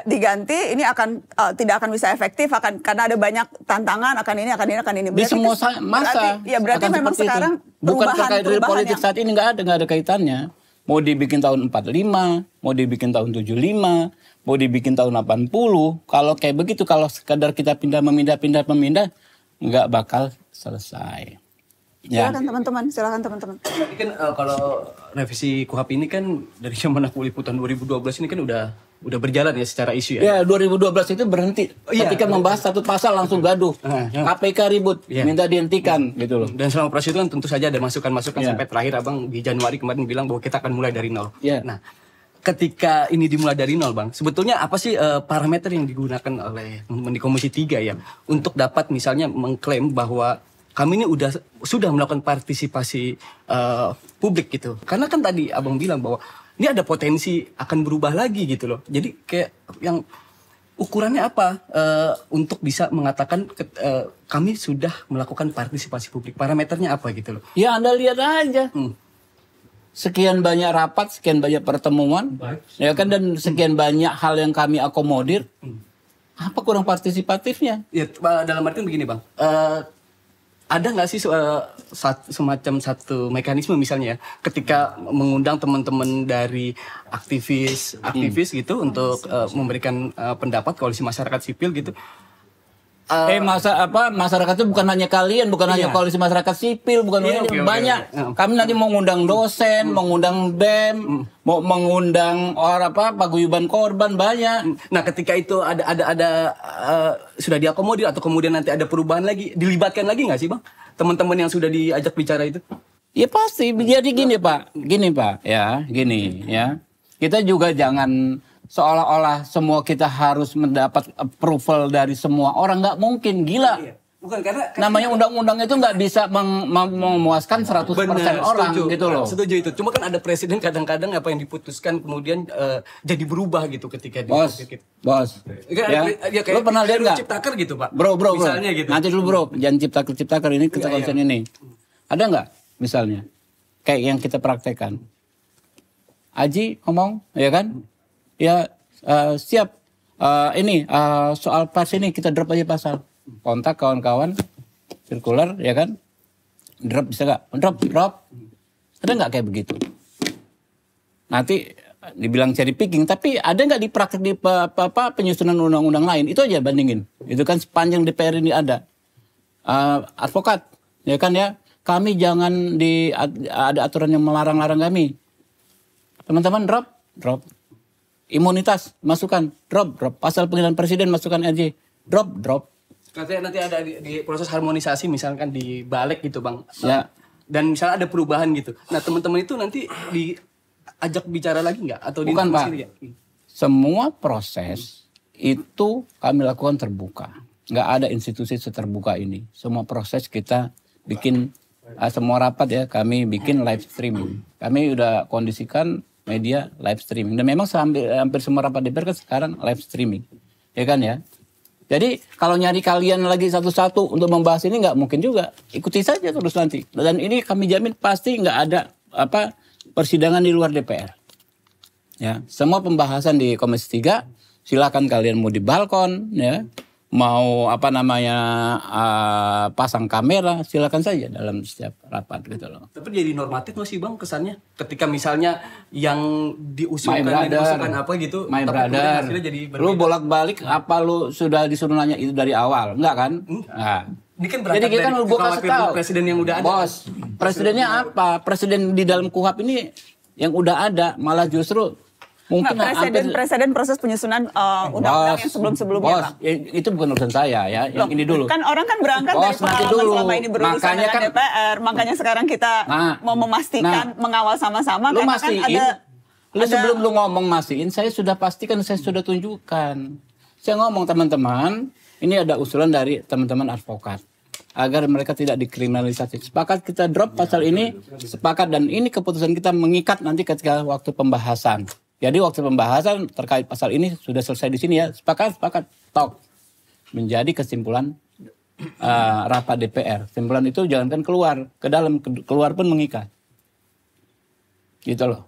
diganti, ini akan tidak akan bisa efektif, karena ada banyak tantangan, akan ini. Berarti di semua masa. Berarti memang sekarang bukan terkait real politik saat ini nggak ada kaitannya. Mau dibikin tahun 45, mau dibikin tahun 75, mau dibikin tahun 80. Kalau kayak begitu, kalau sekadar kita memindah, nggak bakal selesai. Silakan teman-teman. Tapi kan kalau revisi KUHP ini kan dari zaman aku liputan 2012 ini kan udah berjalan ya secara isu ya. Ya 2012 itu berhenti ketika membahas satu pasal langsung gaduh. KPK ribut, minta dihentikan gitu loh. Dan selama proses itu kan tentu saja ada masukan-masukan sampai terakhir Abang di Januari kemarin bilang bahwa kita akan mulai dari nol. Nah, ketika ini dimulai dari nol, Bang, sebetulnya apa sih parameter yang digunakan oleh di Komisi 3 ya untuk dapat misalnya mengklaim bahwa kami ini sudah melakukan partisipasi publik gitu. Karena kan tadi Abang bilang bahwa ini ada potensi akan berubah lagi gitu loh. Jadi kayak yang ukurannya apa untuk bisa mengatakan kami sudah melakukan partisipasi publik. Parameternya apa gitu loh. Ya Anda lihat aja. Sekian banyak rapat, sekian banyak pertemuan, ya kan, dan sekian banyak hal yang kami akomodir. Apa kurang partisipatifnya? Ya dalam artian begini, Bang. Ada nggak sih semacam satu mekanisme misalnya ya, ketika mengundang teman-teman dari aktivis gitu untuk memberikan pendapat koalisi masyarakat sipil gitu. Masyarakat itu bukan hanya kalian, bukan hanya koalisi masyarakat sipil, bukan banyak. Kami nanti mau mengundang dosen, mengundang BEM, mau mengundang paguyuban korban banyak. Nah, ketika itu ada sudah diakomodir atau kemudian nanti ada perubahan lagi, dilibatkan lagi nggak sih, Bang? Teman-teman yang sudah diajak bicara itu? Ya pasti. Jadi gini Pak, ya. Kita juga jangan seolah-olah semua kita harus mendapat approval dari semua orang, nggak mungkin, gila. Bukan karena namanya undang-undang itu nggak bisa memuaskan 100% orang gitu loh. Setuju itu. Cuma kan ada presiden kadang-kadang apa yang diputuskan kemudian jadi berubah gitu ketika Bos. Lo pernah lihat nggak? Ciptaker gitu Pak. Bro. Misalnya gitu. Nanti dulu bro, jangan ciptaker ini kita konsen ini. Ada nggak misalnya kayak yang kita praktekkan? Aji ngomong, ya kan? Ya siap. Soal pas ini kita drop aja pasal. Kontak kawan-kawan sirkular, ya kan? Drop bisa nggak? Drop. Ada nggak kayak begitu? Nanti dibilang cherry picking, tapi ada nggak di praktek di penyusunan undang-undang lain? Itu aja bandingin. Itu kan sepanjang DPR ini ada. Advokat, ya kan ya? Kami jangan ada aturan yang melarang-larang kami. Teman-teman drop. Imunitas masukkan, drop. Pasal penghinaan presiden masukkan RJ, drop. Katanya nanti ada di proses harmonisasi misalkan di balik gitu Bang. Ya. dan misalnya ada perubahan gitu. Nah teman-teman itu nanti diajak bicara lagi nggak atau Bukan Pak, ya? semua proses itu kami lakukan terbuka. Nggak ada institusi seterbuka ini. Semua proses kita bikin, semua rapat ya kami bikin live streaming. Kami udah kondisikan media live streaming. Dan memang hampir semua rapat DPR kan sekarang live streaming. Ya kan ya. Jadi kalau nyari kalian lagi satu-satu untuk membahas ini nggak mungkin juga. Ikuti saja terus nanti. Dan ini kami jamin pasti nggak ada persidangan di luar DPR. Ya, semua pembahasan di Komisi 3 silakan kalian mau di balkon ya, mau pasang kamera, silakan saja dalam setiap rapat gitu loh. Tapi jadi normatif nggak sih Bang kesannya? Ketika misalnya yang diusulkan apa gitu, my tapi brother, hasilnya jadi berbeda. Lu bolak-balik apa lu sudah disuruh nanya itu dari awal? Enggak kan? Nah. Ini kan berangkat Jadi kita dari gua kasih tahu presiden yang udah ada. Bos, presidennya apa? Presiden di dalam KUHP ini yang udah ada malah justru mungkin presiden proses penyusunan undang-undang yang sebelum-sebelumnya, Bos, itu bukan urusan saya ya. Yang ini dulu. Kan orang kan berangkat dari pengalaman selama ini berurusan makanya dengan DPR. Makanya sekarang kita mau memastikan, mengawal sama-sama. Lu karena mastiin, kan sebelum lu ngomong mastiin, saya sudah pastikan, saya sudah tunjukkan. Saya ngomong teman-teman, ini ada usulan dari teman-teman advokat. Agar mereka tidak dikriminalisasi. Sepakat kita drop pasal ini, sepakat dan ini keputusan kita mengikat nanti ketika waktu pembahasan. Jadi waktu pembahasan terkait pasal ini sudah selesai di sini ya. Sepakat, talk. Menjadi kesimpulan rapat DPR. Kesimpulan itu jangankan keluar, ke dalam, keluar pun mengikat. Gitu loh.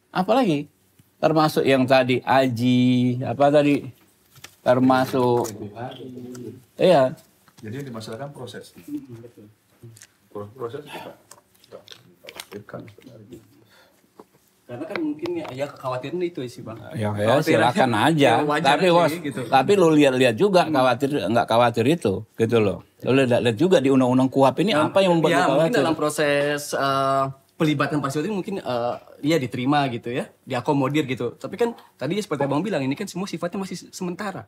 Apalagi? Termasuk yang tadi, Aji, termasuk, iya. Jadi yang dimasalahkan proses. Proses kita khawatirkan sebenarnya. Karena kan mungkin ya kekhawatiran itu sih Bang. Ya silakan aja. Tapi bos, gitu. Tapi lu lihat juga nggak khawatir itu, gitu loh. Lu lihat juga di undang-undang KUHP ini apa yang membuat lu khawatir? Mungkin dalam proses pelibatan partisipasi mungkin diterima gitu ya, diakomodir gitu. Tapi kan tadi seperti Abang bilang ini kan semua sifatnya masih sementara.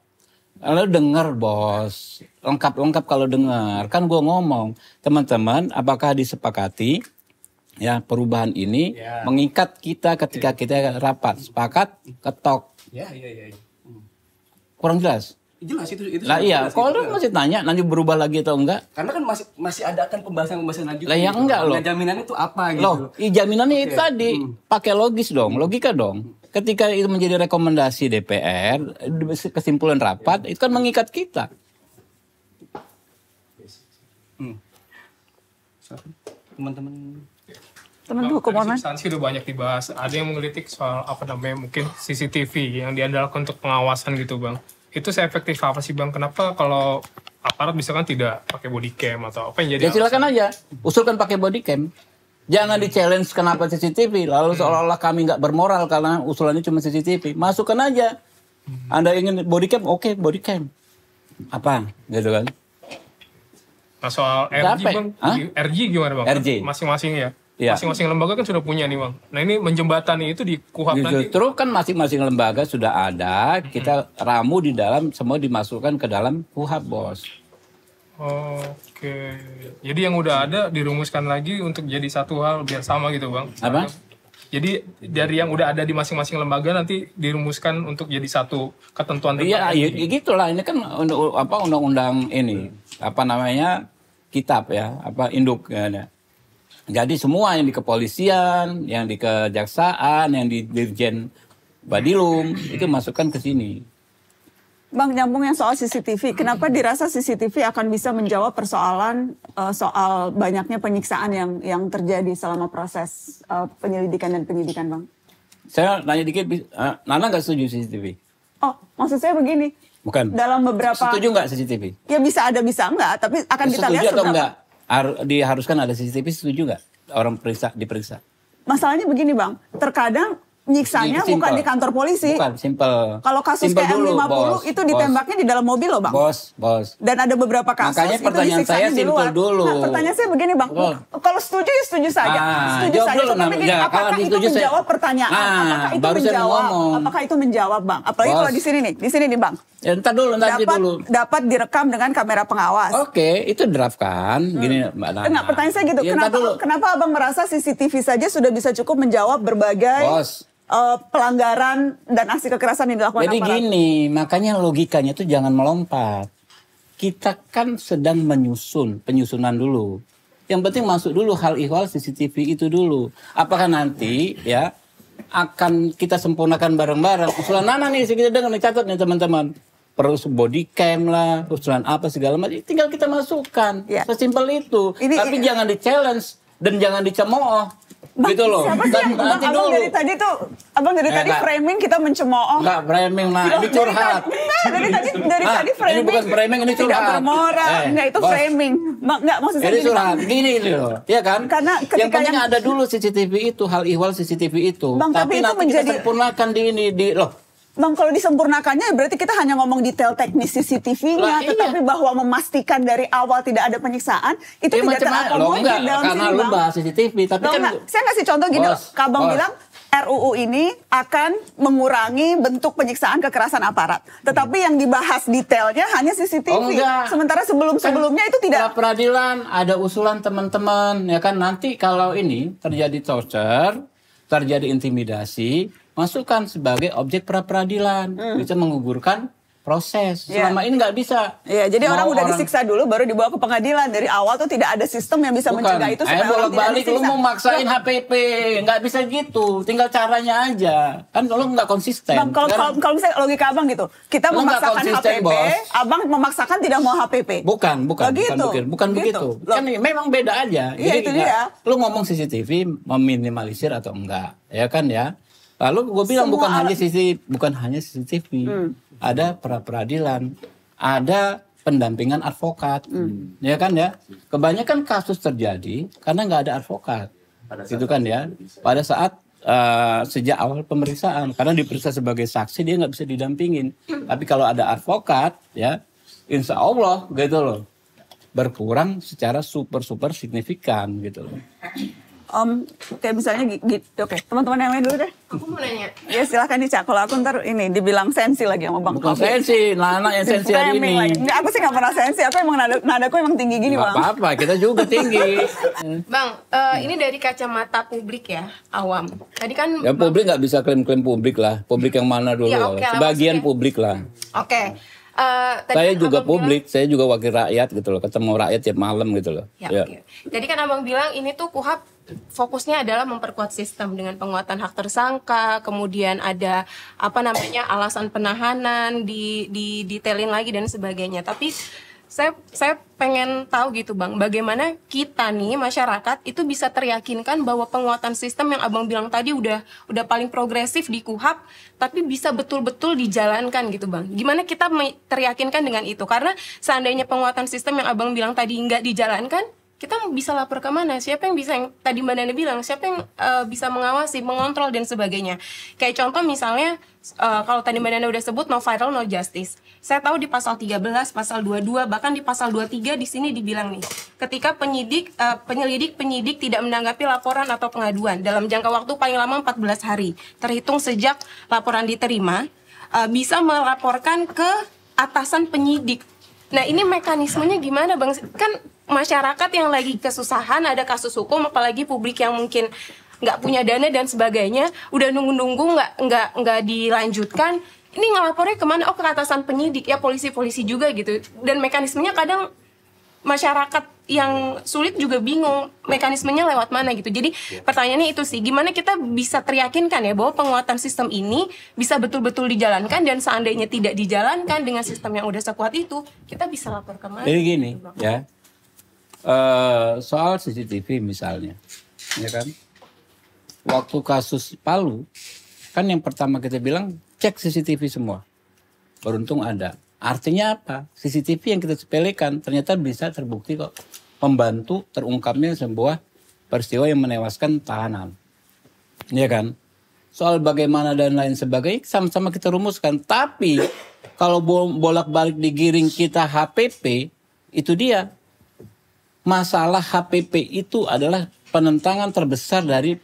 Kalau dengar bos, lengkap kalau dengar. Kan gue ngomong, teman-teman apakah disepakati ya perubahan ini mengikat kita ketika kita rapat. Sepakat, ketok. Ya. Kurang jelas? Jelas itu. Lah iya, kalau lu masih tanya nanti berubah lagi atau enggak? Karena kan masih ada kan pembahasan lanjut. Lah yang enggak loh. Jaminannya itu apa gitu. Loh, jaminannya itu tadi. Pakai logis dong, logika dong. Ketika itu menjadi rekomendasi DPR, kesimpulan rapat, itu kan mengikat kita. Teman hukum online. Substansi udah banyak dibahas. Ada yang menggelitik soal mungkin CCTV yang diandalkan untuk pengawasan gitu Bang. Itu seefektif apa sih Bang? Kenapa kalau aparat misalkan tidak pakai body cam atau apa yang jadi? Ya silakan aja, usulkan pakai body cam. Jangan di-challenge kenapa CCTV, lalu seolah-olah kami nggak bermoral karena usulannya cuma CCTV. Masukkan aja. Anda ingin body cam, oke, body cam. Apa? Gitu kan. Nah soal RG Bang, RG gimana Bang? RG. Masing-masing ya? Ya. Masing-masing lembaga kan sudah punya nih Bang. Nah ini menjembatani itu di KUHP nanti. Justru kan masing-masing lembaga sudah ada, kita ramu di dalam, semua dimasukkan ke dalam KUHP bos. Oke. Jadi yang udah ada dirumuskan lagi untuk jadi satu hal biar sama gitu Bang. Apa? Jadi dari yang udah ada di masing-masing lembaga nanti dirumuskan untuk jadi satu ketentuan. Iya, gitulah. Ini kan undang-undang ini kitab ya, induk ya. Jadi semua yang di kepolisian, yang di kejaksaan, yang di Dirjen Badilum itu masukkan ke sini. Bang, nyambung yang soal CCTV. Kenapa dirasa CCTV akan bisa menjawab persoalan soal banyaknya penyiksaan yang terjadi selama proses penyelidikan dan penyidikan, Bang? Saya nanya dikit, Nana nggak setuju CCTV? Oh, maksud saya begini. Bukan. Dalam beberapa. Setuju nggak CCTV? Ya bisa ada, bisa enggak. Tapi akan kita lihat setuju atau enggak? Diharuskan ada CCTV, setuju nggak? Orang diperiksa. Masalahnya begini, Bang. Terkadang nyiksanya Simple. bukan di kantor polisi. Bukan, simple. Kalau kasus Simple kayak dulu, M50 bos. itu ditembaknya di dalam mobil loh, Bang. Bos. Dan ada beberapa kasus Makanya itu pertanyaan disiksanya saya di luar. simple dulu. Nah, pertanyaan saya begini, Bang. Oh. Kalau setuju ya setuju saja. Setuju jawab saja. dulu, Tapi begini, ya, apakah kalau itu setuju saya- menjawab pertanyaan? Apakah itu baru saya mau menjawab? ngomong. Apakah itu menjawab, Bang? Apalagi Bos. kalau di sini nih, Bang. Ya, ntar dulu. Dapat direkam dengan kamera pengawas. Oke, itu draft kan. Gini Mbak Nana. Nah, pertanyaan saya gitu, Ya, ntar dulu. kenapa Abang merasa CCTV saja sudah bisa cukup menjawab berbagai Bos. pelanggaran dan aksi kekerasan yang dilakukan Jadi aparat? gini, makanya logikanya tuh jangan melompat. Kita kan sedang penyusunan dulu. Yang penting masuk dulu hal ihwal CCTV itu dulu. Apakah nanti ya akan kita sempurnakan bareng-bareng. Usulan Nana nih, kita dengar nih, catat nih teman-teman. Perlu body cam lah, usulan apa segala macam. Tinggal kita masukkan. Ya. Sesimpel itu. Tapi jangan di-challenge dan jangan dicemooh. Bang, Gitu loh. siapa sih Dan yang nanti abang dulu. dari tadi tuh, abang dari tadi enggak. framing kita mencemooh. Enggak framing lah, ini curhat. Dari tadi framing. Ini bukan framing, ini curhat. Tidak bermoral, enggak itu bos. framing. Enggak maksud saya Ini gini, Bang. curhat, gini loh, ya kan? Karena yang ketika penting yang- ada dulu CCTV itu, hal ihwal CCTV itu. Bang, tapi itu nanti menjadi- kita sempurnakan loh. Bang, kalau disempurnakannya berarti kita hanya ngomong detail teknis CCTV-nya, Lah, iya. tetapi bahwa memastikan dari awal tidak ada penyiksaan, itu Ya, tidak macam-macam. Loh, terakomodir enggak, dalam karena sini, lu Bang. bahas CCTV, tapi Loh, kan enggak. Saya ngasih contoh gini loh, Bos, Kabang bos. bilang RUU ini akan mengurangi bentuk penyiksaan kekerasan aparat. Tetapi yang dibahas detailnya hanya CCTV. Oh, enggak. Sementara sebelum-sebelumnya itu tidak. Peradilan ada usulan teman-teman, ya kan? Nanti kalau ini terjadi torture, terjadi intimidasi, masukkan sebagai objek pra-peradilan, bisa menggugurkan proses. Iya. Selama ini nggak bisa. Iya, jadi Mau orang udah disiksa dulu baru dibawa ke pengadilan. Dari awal tuh tidak ada sistem yang bisa mencegah itu supaya orang tidak bolak-balik lu disiksa. mau maksain HPP, nggak bisa gitu. Tinggal caranya aja. Kan lu nggak konsisten. Bang, kalau misalnya logika abang gitu, kita Lu nggak memaksakan konsisten, HPP, bos. abang memaksakan tidak mau HPP. Bukan Begitu. begitu. Loh. Kan memang beda aja. Iya, itu dia. Lu ngomong CCTV meminimalisir atau enggak, ya kan ya. Lalu gue bilang Semua bukan hanya CCTV, ada pra-peradilan, ada pendampingan advokat, ya kan ya. Kebanyakan kasus terjadi karena nggak ada advokat, gitu kan ya. Pada saat sejak awal pemeriksaan, karena diperiksa sebagai saksi dia nggak bisa didampingin. Tapi kalau ada advokat, ya, insya Allah gitu loh, berkurang secara super signifikan gitu loh. Kayak misalnya gitu, oke. Teman-teman yang lain dulu deh. Aku mau nanya. Ya silahkan nih, Cak. Kalau aku ntar ini dibilang sensi lagi sama Bang. Bukan sensi, Nana yang sensi hari Framing ini. lagi. Nggak, aku sih nggak pernah sensi. Aku emang nadaku emang tinggi gini, Nggak Bang. apa-apa, kita juga tinggi. Bang, ini dari kacamata publik ya, awam. Tadi kan Ya publik nggak bisa klaim-klaim publik lah. Publik yang mana dulu? Ya, oke lah, Sebagian maksudnya. publik lah. Oke. Tadi Saya kan juga Abang bilang- publik, saya juga wakil rakyat gitu loh. Ketemu rakyat tiap malam gitu loh. Ya, Ya. oke. Jadi kan abang bilang ini tuh KUHAP fokusnya adalah memperkuat sistem dengan penguatan hak tersangka, kemudian ada alasan penahanan, detailin lagi dan sebagainya. Tapi saya pengen tahu gitu Bang, bagaimana kita nih masyarakat itu bisa teryakinkan bahwa penguatan sistem yang abang bilang tadi udah paling progresif di KUHAP, tapi bisa betul-betul dijalankan gitu Bang. Gimana kita teryakinkan dengan itu? Karena seandainya penguatan sistem yang abang bilang tadi nggak dijalankan, kita bisa lapor ke mana? Siapa yang bisa, yang tadi Mbak Nana bilang, siapa yang bisa mengawasi, mengontrol dan sebagainya. Kayak contoh misalnya, kalau tadi Mbak Nana udah sebut no viral no justice. Saya tahu di pasal 13, pasal 22, bahkan di pasal 23 di sini dibilang nih, ketika penyelidik tidak menanggapi laporan atau pengaduan dalam jangka waktu paling lama 14 hari, terhitung sejak laporan diterima, bisa melaporkan ke atasan penyidik. Nah ini mekanismenya gimana Bang? Kan masyarakat yang lagi kesusahan, ada kasus hukum, apalagi publik yang mungkin nggak punya dana dan sebagainya, udah nunggu nggak dilanjutkan. Ini ngelapornya kemana? Oh, ke atasan penyidik, ya polisi juga gitu. Dan mekanismenya kadang masyarakat yang sulit juga bingung mekanismenya lewat mana gitu. Jadi pertanyaannya itu sih, gimana kita bisa teryakinkan ya bahwa penguatan sistem ini bisa betul-betul dijalankan, dan seandainya tidak dijalankan dengan sistem yang udah sekuat itu, kita bisa lapor kemana? Jadi gini, ya. Soal CCTV misalnya, ya kan? Waktu kasus Palu, kan yang pertama kita bilang cek CCTV semua. Beruntung ada. Artinya apa? CCTV yang kita sepelekan ternyata bisa terbukti kok, membantu terungkapnya sebuah peristiwa yang menewaskan tahanan. Ya kan? soal bagaimana dan lain sebagainya sama-sama kita rumuskan. Tapi kalau bolak-balik digiring kita HPP, itu dia. Masalah HPP itu adalah penentangan terbesar dari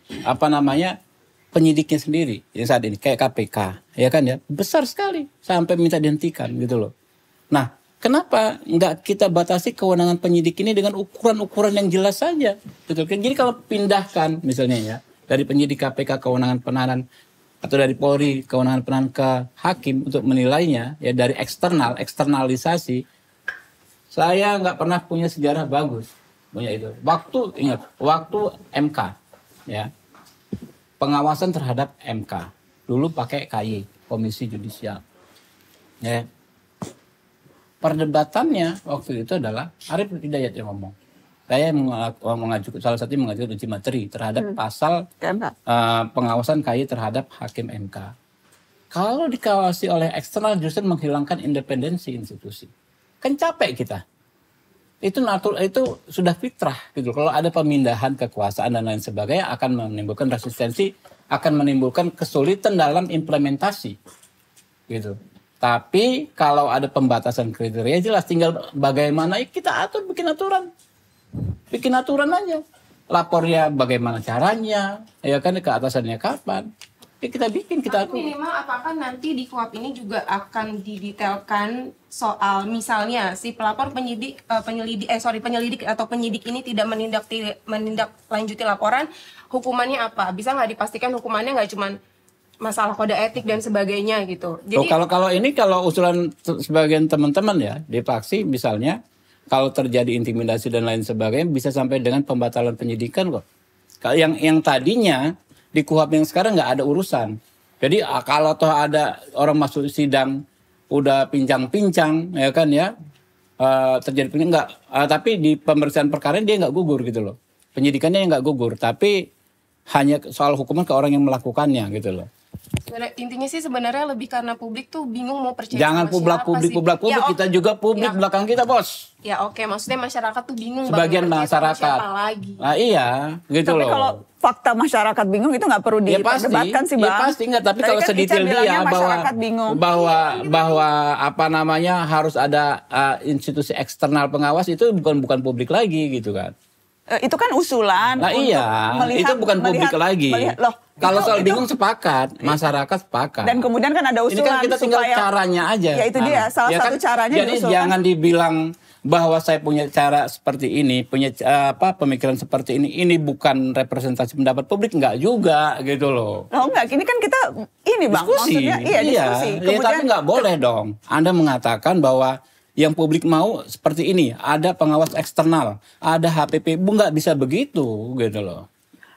penyidiknya sendiri. Yang saat ini kayak KPK, ya kan ya, besar sekali sampai minta dihentikan gitu loh. Nah, kenapa nggak kita batasi kewenangan penyidik ini dengan ukuran-ukuran yang jelas saja? Gitu. Jadi kalau pindahkan misalnya ya dari penyidik KPK kewenangan penahanan atau dari Polri kewenangan penahanan ke hakim untuk menilainya ya dari eksternalisasi, saya nggak pernah punya sejarah bagus punya itu. Waktu MK ya pengawasan terhadap MK dulu pakai KY Komisi Yudisial ya. Perdebatannya waktu itu adalah Arief Hidayat yang ngomong. Saya mengajukan salah satunya mengajukan uji materi terhadap pasal pengawasan KY terhadap hakim MK. Kalau dikawasi oleh eksternal justru menghilangkan independensi institusi. Kan capek kita. Itu sudah fitrah gitu. Kalau ada pemindahan kekuasaan dan lain sebagainya akan menimbulkan resistensi, akan menimbulkan kesulitan dalam implementasi. Gitu. Tapi kalau ada pembatasan kriteria jelas tinggal bagaimana kita atur bikin aturan aja. Lapornya bagaimana caranya, ya kan keatasannya kapan. Ya kita bikin kita atur. Minimal apakah nanti di KUHP ini juga akan didetailkan soal misalnya si pelapor penyelidik atau penyidik ini tidak menindaklanjuti laporan, hukumannya apa? Bisa nggak dipastikan hukumannya nggak cuma masalah kode etik dan sebagainya gitu. Jadi kalau usulan sebagian teman-teman ya di fraksi misalnya kalau terjadi intimidasi dan lain sebagainya bisa sampai dengan pembatalan penyidikan kok. Yang tadinya di KUHP yang sekarang nggak ada urusan. Jadi kalau toh ada orang masuk sidang udah pincang-pincang ya kan ya terjadi tapi di pemeriksaan perkara dia nggak gugur gitu loh. Penyidikannya nggak gugur tapi hanya soal hukuman ke orang yang melakukannya gitu loh. Intinya sih sebenarnya lebih karena publik tuh bingung mau percaya. Jangan publik ya, kita juga publik ya. Belakang kita bos. Ya maksudnya masyarakat tuh bingung. Sebagian masyarakat. Nah iya gitu. Tapi loh. Kalau fakta masyarakat bingung itu nggak perlu diperdebatkan sih bang. Ya pasti nggak. Tapi kalau kan sedetail dia bahwa harus ada institusi eksternal pengawas itu bukan publik lagi gitu kan. Itu kan usulan. Nah iya, itu bukan publik lagi. Kalau soal bingung sepakat, masyarakat sepakat. Dan kemudian kan ada usulan. Ini kan kita tinggal caranya aja. Ya itu dia, salah satu caranya. Jadi jangan dibilang bahwa saya punya cara seperti ini, punya pemikiran seperti ini bukan representasi pendapat publik, enggak juga gitu loh. Oh enggak, ini kan kita ini bang, diskusi. Maksudnya diskusi. Kemudian, tapi enggak boleh dong. Anda mengatakan bahwa yang publik mau seperti ini, ada pengawas eksternal, ada HPP, nggak bisa begitu gitu loh.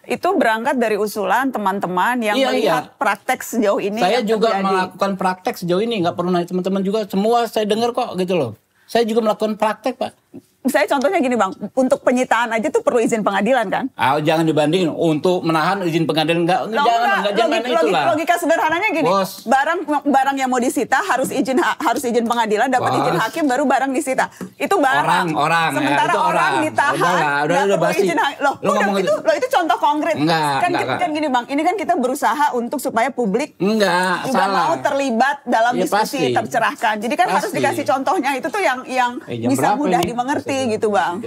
Itu berangkat dari usulan teman-teman yang melihat praktek sejauh ini. Saya juga melakukan praktek sejauh ini, nggak perlu nanya teman-teman juga, semua saya dengar kok gitu loh. Saya juga melakukan praktek Pak. Saya contohnya gini bang, untuk penyitaan aja tuh perlu izin pengadilan kan? Jangan dibandingin, untuk menahan izin pengadilan jangan itulah. Logika sederhananya gini, barang yang mau disita harus izin pengadilan, dapat izin hakim baru barang disita. Itu barang. Orang. Sementara ya, orang ditahan, udah basi. Itu contoh konkret. Kan gini bang, ini kan kita berusaha untuk supaya publik juga mau terlibat dalam diskusi tercerahkan. Jadi kan harus dikasih contohnya, itu tuh yang bisa mudah dimengerti. Gitu bang.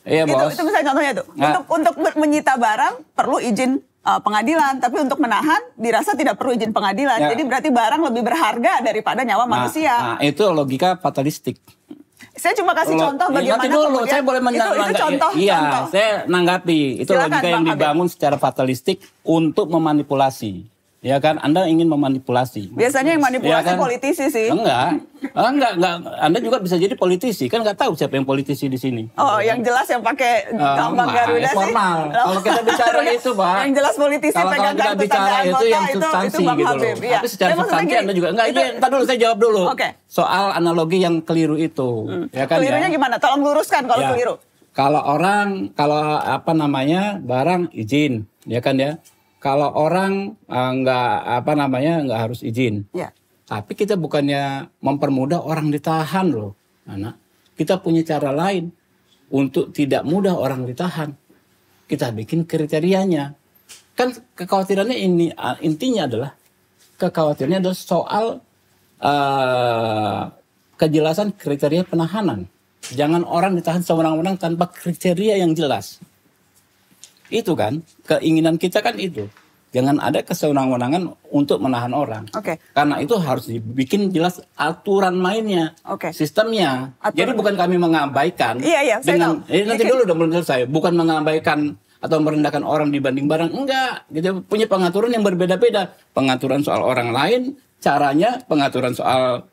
Iya bos. Itu misalnya contohnya tuh. Untuk menyita barang perlu izin pengadilan, tapi untuk menahan dirasa tidak perlu izin pengadilan. Jadi berarti barang lebih berharga daripada nyawa manusia. Itu logika fatalistik. Saya cuma kasih contoh bagaimana nanti dulu, saya boleh menanggapi. Itu contoh. Saya nanggapi. Itu silakan, logika yang dibangun secara fatalistik untuk memanipulasi. Ya kan, Anda ingin memanipulasi. Biasanya yang manipulasi politisi sih. Enggak. Anda juga bisa jadi politisi. Kan nggak tahu siapa yang politisi di sini. Oh, yang jelas yang pakai gampang Garuda sih. Formal. Kalau kita bicara itu, Pak. Yang jelas politisi pegang kartu tanda anggota itu yang substansi gitu loh. Ya. Tapi secara substansi Anda juga enggak. Entar dulu saya jawab dulu. Soal analogi yang keliru itu. Ya kan, kelirunya gimana? Tolong luruskan kalau keliru. Kalau barang izin, ya kan ya. Kalau orang nggak harus izin. Ya. Tapi kita bukannya mempermudah orang ditahan loh, anak. Kita punya cara lain untuk tidak mudah orang ditahan. Kita bikin kriterianya. kan kekhawatirannya ini intinya adalah soal kejelasan kriteria penahanan. Jangan orang ditahan sewenang-wenang tanpa kriteria yang jelas. Itu kan keinginan kita kan itu. Jangan ada kesewenang-wenangan untuk menahan orang. Oke. Karena itu harus dibikin jelas aturan mainnya, sistemnya. Jadi bukan kami mengabaikan. Iya, dengan nanti dulu udah belum selesai. Bukan mengabaikan atau merendahkan orang dibanding barang. Enggak. Gitu. Punya pengaturan yang berbeda-beda. Pengaturan soal orang lain, caranya pengaturan soal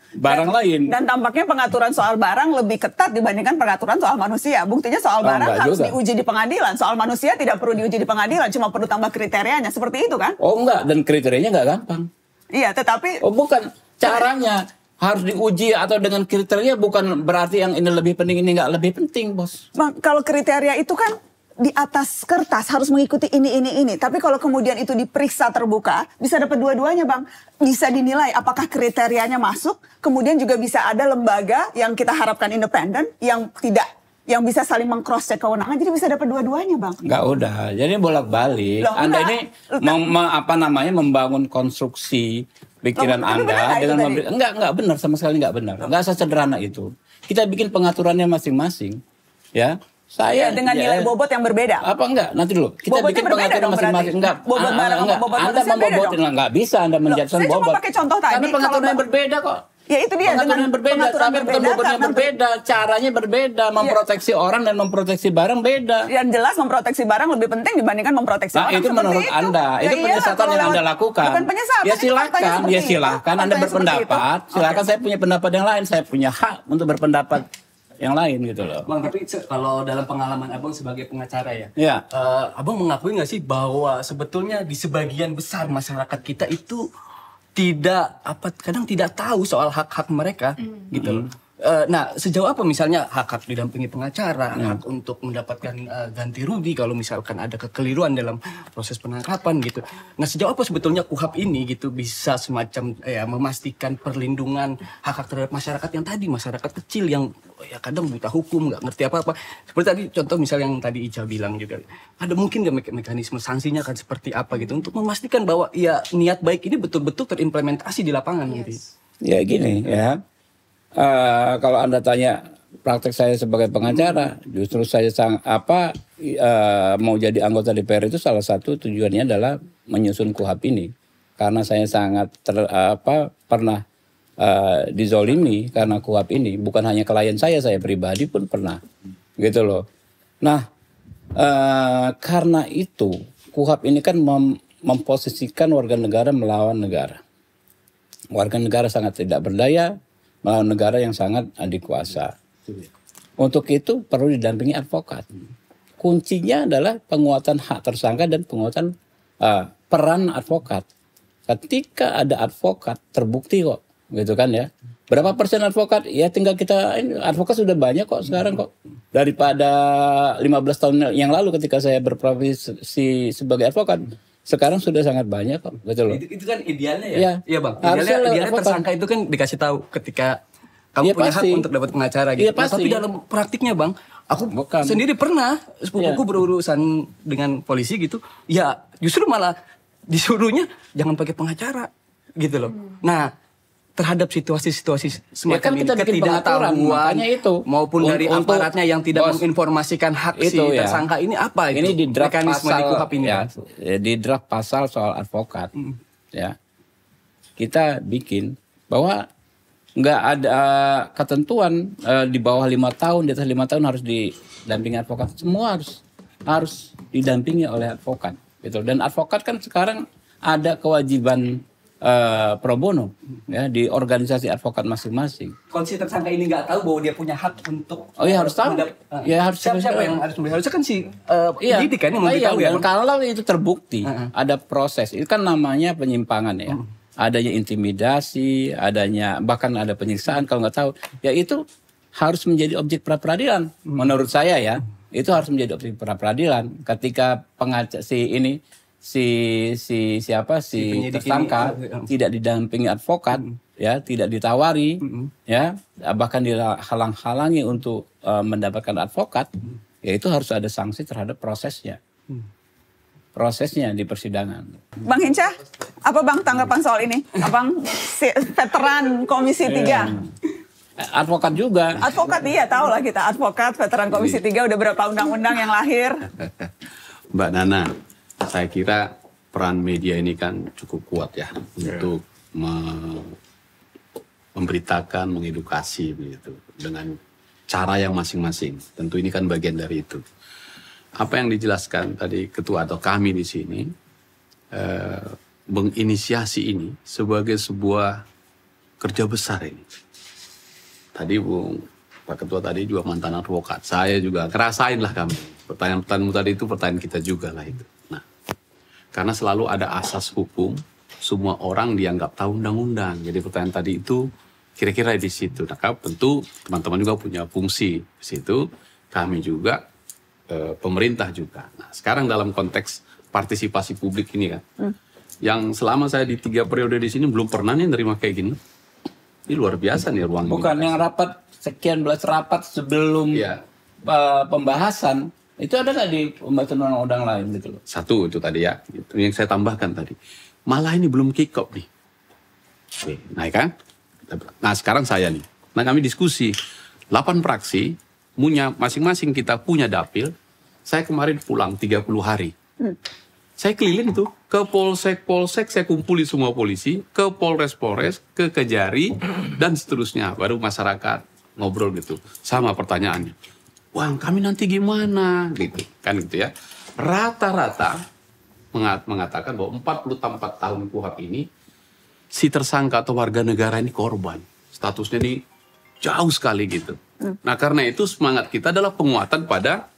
barang lain. Dan tampaknya pengaturan soal barang lebih ketat dibandingkan pengaturan soal manusia. Buktinya soal barang harus diuji di pengadilan. Soal manusia tidak perlu diuji di pengadilan, cuma perlu tambah kriterianya. Seperti itu kan? Oh enggak, dan kriterianya enggak gampang. Iya, tetapi... Oh bukan, caranya harus diuji atau dengan kriteria bukan berarti yang ini lebih penting, ini enggak lebih penting, Bos. Bang, kalau kriteria itu kan di atas kertas harus mengikuti ini. Tapi kalau kemudian itu diperiksa terbuka, bisa dapat dua-duanya, Bang. Bisa dinilai apakah kriterianya masuk, kemudian juga bisa ada lembaga yang kita harapkan independen, yang bisa saling meng-cross-check kewenangan, jadi bisa dapat dua-duanya, Bang. Enggak udah, jadi bolak-balik. Anda ini membangun konstruksi pikiran Anda dengan enggak benar, sama sekali enggak benar. Enggak sesederhana itu. Kita bikin pengaturannya masing-masing, ya. Saya dengan nilai bobot yang berbeda. Apa enggak? Nanti dulu. Kita bikin pengaturan masing-masing. Enggak. Bobot barang sama bobot Anda membobotin enggak bisa Anda menjatuhkan bobot. Saya cuma pakai contoh tadi. Karena pengaturan yang berbeda kok. Ya itu dia, pengaturan yang berbeda, pengaturan tapi bukan bobotnya berbeda, caranya berbeda, memproteksi orang dan memproteksi barang beda. Yang jelas memproteksi barang lebih penting dibandingkan memproteksi orang. Itu menurut Anda, itu penyesatan yang Anda lakukan. Bukan penyesatan. Ya silakan Anda berpendapat, silakan saya punya pendapat yang lain, saya punya hak untuk berpendapat yang lain gitu loh. Bang, tapi kalau dalam pengalaman Abang sebagai pengacara ya, Abang mengakui nggak sih bahwa sebetulnya di sebagian besar masyarakat kita itu kadang tidak tahu soal hak-hak mereka gitu loh. Nah, sejauh apa misalnya hak didampingi pengacara, hak untuk mendapatkan ganti rugi kalau misalkan ada kekeliruan dalam proses penangkapan gitu. Nah, sejauh apa sebetulnya KUHAP ini gitu bisa semacam memastikan perlindungan hak-hak terhadap masyarakat yang tadi, masyarakat kecil yang kadang buta hukum, nggak ngerti apa-apa. Seperti tadi contoh misalnya yang tadi Ica bilang juga. Ada mungkin nggak mekanisme sanksinya kan seperti apa gitu untuk memastikan bahwa niat baik ini betul-betul terimplementasi di lapangan gitu. Ya gini ya. Kalau Anda tanya praktek saya sebagai pengacara, justru saya mau jadi anggota DPR itu salah satu tujuannya adalah menyusun KUHAP ini, karena saya sangat pernah dizolimi karena KUHAP ini. Bukan hanya klien saya pribadi pun pernah, gitu loh. Nah, karena itu KUHAP ini kan memposisikan warga negara melawan negara. Warga negara sangat tidak berdaya melawan negara yang sangat adikuasa. Untuk itu perlu didampingi advokat. Kuncinya adalah penguatan hak tersangka dan penguatan peran advokat. Ketika ada advokat terbukti kok, gitu kan ya. Berapa persen advokat? Ya tinggal advokat sudah banyak kok sekarang kok. Daripada 15 tahun yang lalu ketika saya berprofesi sebagai advokat. Sekarang sudah sangat banyak kok, betul loh. Itu kan idealnya ya? Iya Bang, idealnya tersangka itu kan dikasih tahu ketika kamu punya hak untuk dapat pengacara gitu. Nah, tapi dalam praktiknya Bang, aku sendiri pernah, sepupuku berurusan dengan polisi gitu, ya justru malah disuruhnya jangan pakai pengacara gitu loh. Nah, terhadap situasi-situasi semacam ini, ketidaktahuan maupun dari aparatnya yang tidak menginformasikan hak si tersangka ini apa itu? Ini di draft mekanisme pasal, di KUHAP ini di draft pasal soal advokat, ya kita bikin bahwa nggak ada ketentuan di bawah 5 tahun, di atas 5 tahun harus didampingi advokat. Semua harus didampingi oleh advokat, gitu. Dan advokat kan sekarang ada kewajiban pro bono ya di organisasi advokat masing-masing. Kalau si tersangka ini nggak tahu bahwa dia punya hak untuk harus tahu. Ya harus siapa yang harus memberi? Harusnya kan si penyidik kan yang memberitahu ya. Kalau itu terbukti ada proses, itu kan namanya penyimpangan ya. Adanya intimidasi, bahkan ada penyiksaan kalau nggak tahu. Ya itu harus menjadi objek pra peradilan. Menurut saya ya, itu harus menjadi objek pra peradilan ketika si tersangka tidak didampingi advokat, ya tidak ditawari, ya bahkan dihalang-halangi untuk mendapatkan advokat, ya itu harus ada sanksi terhadap prosesnya. prosesnya di persidangan. Bang Hinca, apa Bang tanggapan soal ini? Abang veteran Komisi 3. Advokat juga. Advokat, iya tahu lah kita. Advokat, veteran Komisi 3, udah berapa undang-undang yang lahir. Mbak Nana, saya kira peran media ini kan cukup kuat ya untuk memberitakan, mengedukasi begitu dengan cara yang masing-masing. Tentu ini kan bagian dari itu. Apa yang dijelaskan tadi ketua atau kami di sini menginisiasi ini sebagai sebuah kerja besar ini. Tadi Pak Ketua tadi juga mantan advokat. Saya juga ngerasain lah kami. Pertanyaan-pertanyaanmu tadi itu pertanyaan kita juga lah itu. Nah, karena selalu ada asas hukum, semua orang dianggap tahu undang-undang. Jadi pertanyaan tadi itu kira-kira di situ. Nah, tentu teman-teman juga punya fungsi di situ. Kami juga, pemerintah juga. Nah, sekarang dalam konteks partisipasi publik ini kan, yang selama saya di 3 periode di sini belum pernah nih nerima kayak gini. Ini luar biasa nih ruang. Bukan yang rapat sekian belas rapat sebelum pembahasan itu ada nggak di pembahasan undang-undang lain gitu loh? Satu itu tadi ya, itu yang saya tambahkan tadi. Malah ini belum kick off nih. Oke, naik kan? Nah sekarang saya nih, nah kami diskusi 8 fraksi, punya masing-masing kita punya dapil. Saya kemarin pulang 30 hari. Saya keliling tuh ke polsek, saya kumpuli semua polisi, ke polres, ke Kejari, dan seterusnya. Baru masyarakat ngobrol gitu, sama pertanyaannya. Wah, kami nanti gimana? Gitu, kan gitu ya. Rata-rata mengatakan bahwa 44 tahun KUHP ini, si tersangka atau warga negara ini korban. Statusnya ini jauh sekali gitu. Nah karena itu semangat kita adalah penguatan pada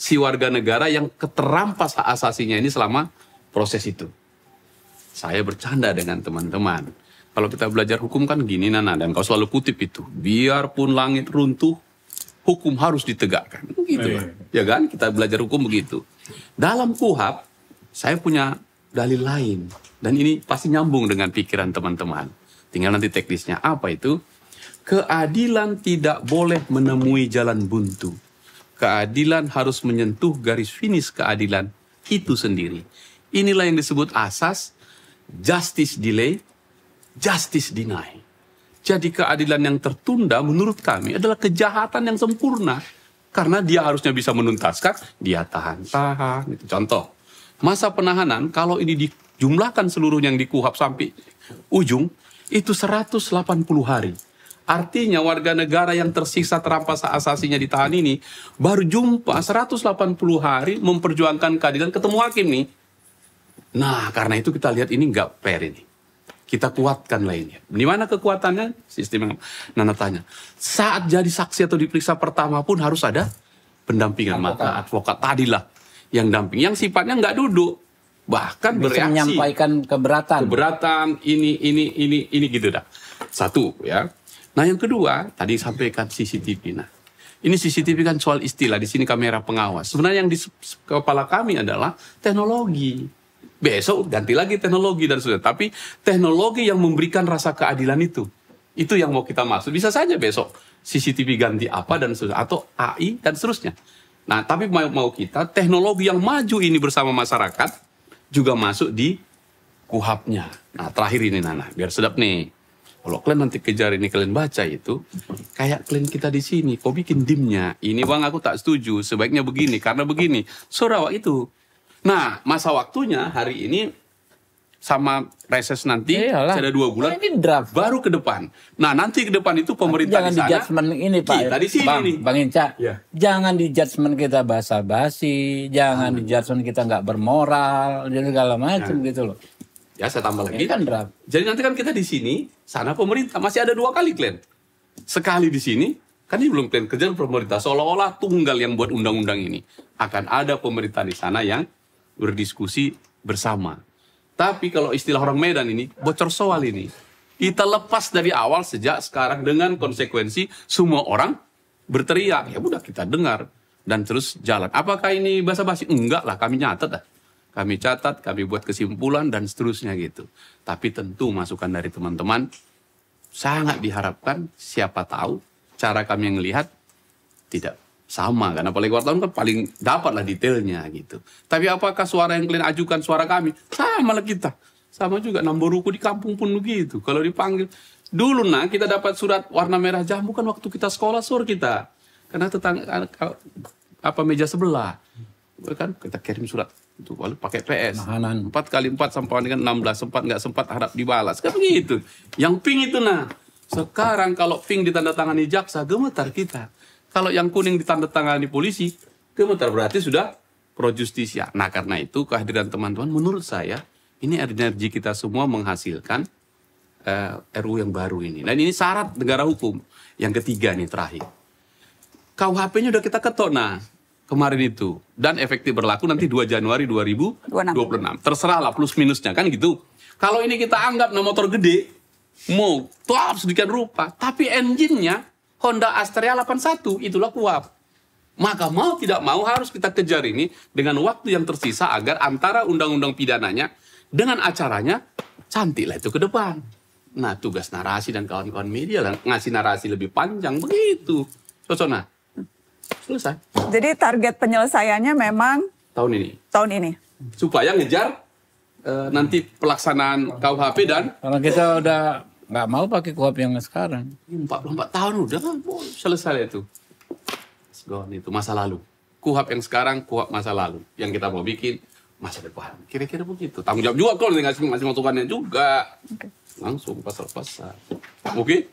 si warga negara yang keterampas hak asasinya ini selama proses itu. Saya bercanda dengan teman-teman. Kalau kita belajar hukum kan gini Nana, dan kau selalu kutip itu. Biarpun langit runtuh, hukum harus ditegakkan. Begitu lah. Ya kan? Kita belajar hukum begitu. Dalam KUHP, saya punya dalil lain. Dan ini pasti nyambung dengan pikiran teman-teman. Tinggal nanti teknisnya. Apa itu? Keadilan tidak boleh menemui jalan buntu. Keadilan harus menyentuh garis finish keadilan itu sendiri. Inilah yang disebut asas justice delay, justice deny. Jadi keadilan yang tertunda menurut kami adalah kejahatan yang sempurna. Karena dia harusnya bisa menuntaskan, dia tahan-tahan. Itu contoh. Masa penahanan kalau ini dijumlahkan seluruh yang di KUHP sampai ujung, itu 180 hari. Artinya warga negara yang tersiksa terampas hak asasinya ditahan ini baru jumpa 180 hari memperjuangkan keadilan ketemu hakim nih. Nah karena itu kita lihat ini nggak fair ini. Kita kuatkan lainnya. Di mana kekuatannya? Sistem yang Nana tanya. Saat jadi saksi atau diperiksa pertama pun harus ada pendampingan. Maka advokat tadilah yang damping. Yang sifatnya nggak duduk. Bahkan bisa bereaksi. Menyampaikan keberatan. Keberatan, ini gitu dah. Satu ya. Nah yang kedua, tadi sampaikan CCTV. Nah, ini CCTV kan soal istilah, di sini kamera pengawas. Sebenarnya yang di kepala kami adalah teknologi. Besok ganti lagi teknologi dan sebagainya. Tapi teknologi yang memberikan rasa keadilan itu yang mau kita maksud. Bisa saja besok CCTV ganti apa dan sebagainya. Atau AI dan seterusnya. Nah, tapi mau kita teknologi yang maju ini bersama masyarakat juga masuk di KUHP-nya. Nah, terakhir ini Nana, biar sedap nih. Kalau kalian nanti kejar ini, kalian baca itu, kayak kalian kita di sini, kau bikin dimnya. Ini bang aku tak setuju, sebaiknya begini, karena begini. Saudara itu. Nah, masa waktunya hari ini sama reses nanti, ada 2 bulan, ini draft. Baru ke depan. Nah, nanti ke depan itu pemerintah jangan di sana. Jangan di judgement ini Pak. Kita di sini nih. Bang Hinca, ya. Jangan di judgement kita basa-basi, jangan di judgement kita nggak bermoral, dan segala macam gitu loh. Ya saya tambah lagi. Ini kan draft. Jadi nanti kan kita di sini, sana pemerintah masih ada 2 kali kalian. Sekali di sini, kan ini belum kalian kerjaan pemerintah seolah-olah tunggal yang buat undang-undang ini. Akan ada pemerintah di sana yang berdiskusi bersama. Tapi kalau istilah orang Medan ini bocor soal ini, kita lepas dari awal sejak sekarang dengan konsekuensi semua orang berteriak. Ya udah kita dengar dan terus jalan. Apakah ini basa-basi? Enggak lah, kami nyatet dah. Kami catat, kami buat kesimpulan, dan seterusnya gitu. Tapi tentu masukan dari teman-teman sangat diharapkan, siapa tahu cara kami yang melihat tidak sama kan, apalagi wartawan kan paling dapat lah detailnya gitu. Tapi apakah suara yang kalian ajukan suara kami? Sama lah kita. Sama juga Namboruku di kampung pun begitu. Kalau dipanggil dulu kita dapat surat warna merah jambu kan waktu kita sekolah sore kita. Karena tetangga meja sebelah. Kan kita kirim surat itu lalu pakai PS. 4 kali 4 sampai dengan 16, sempat nggak sempat harap dibalas. Kan begitu. Yang pink itu Sekarang kalau pink ditandatangani jaksa, gemetar kita. Kalau yang kuning ditandatangani polisi, gemetar berarti sudah pro justisia. Nah, karena itu kehadiran teman-teman menurut saya ini energi kita semua menghasilkan RUU yang baru ini. Dan ini syarat negara hukum. Yang ketiga nih terakhir. KUHP-nya udah kita ketok kemarin itu. Dan efektif berlaku nanti 2 Januari 2026. Terserah lah plus minusnya kan gitu. Kalau ini kita anggap motor gede, mau top sedikit rupa. Tapi engine-nya Honda Astrea 81, itulah KUHP. Maka mau tidak mau harus kita kejar ini dengan waktu yang tersisa agar antara undang-undang pidananya dengan acaranya cantik lah itu ke depan. Nah, tugas narasi dan kawan-kawan media lah ngasih narasi lebih panjang begitu. Sosona. Selesai. Jadi target penyelesaiannya memang tahun ini. Tahun ini. Supaya ngejar nanti pelaksanaan KUHP dan karena kita udah nggak mau pakai KUHP yang sekarang. 44 tahun udah kan selesai itu. Itu masa lalu. KUHP yang sekarang, KUHP masa lalu. Yang kita mau bikin masa depan. Kira-kira begitu. Tanggung jawab juga kalau ngasih masukannya juga. Okay. Langsung pasal-pasal. Oke?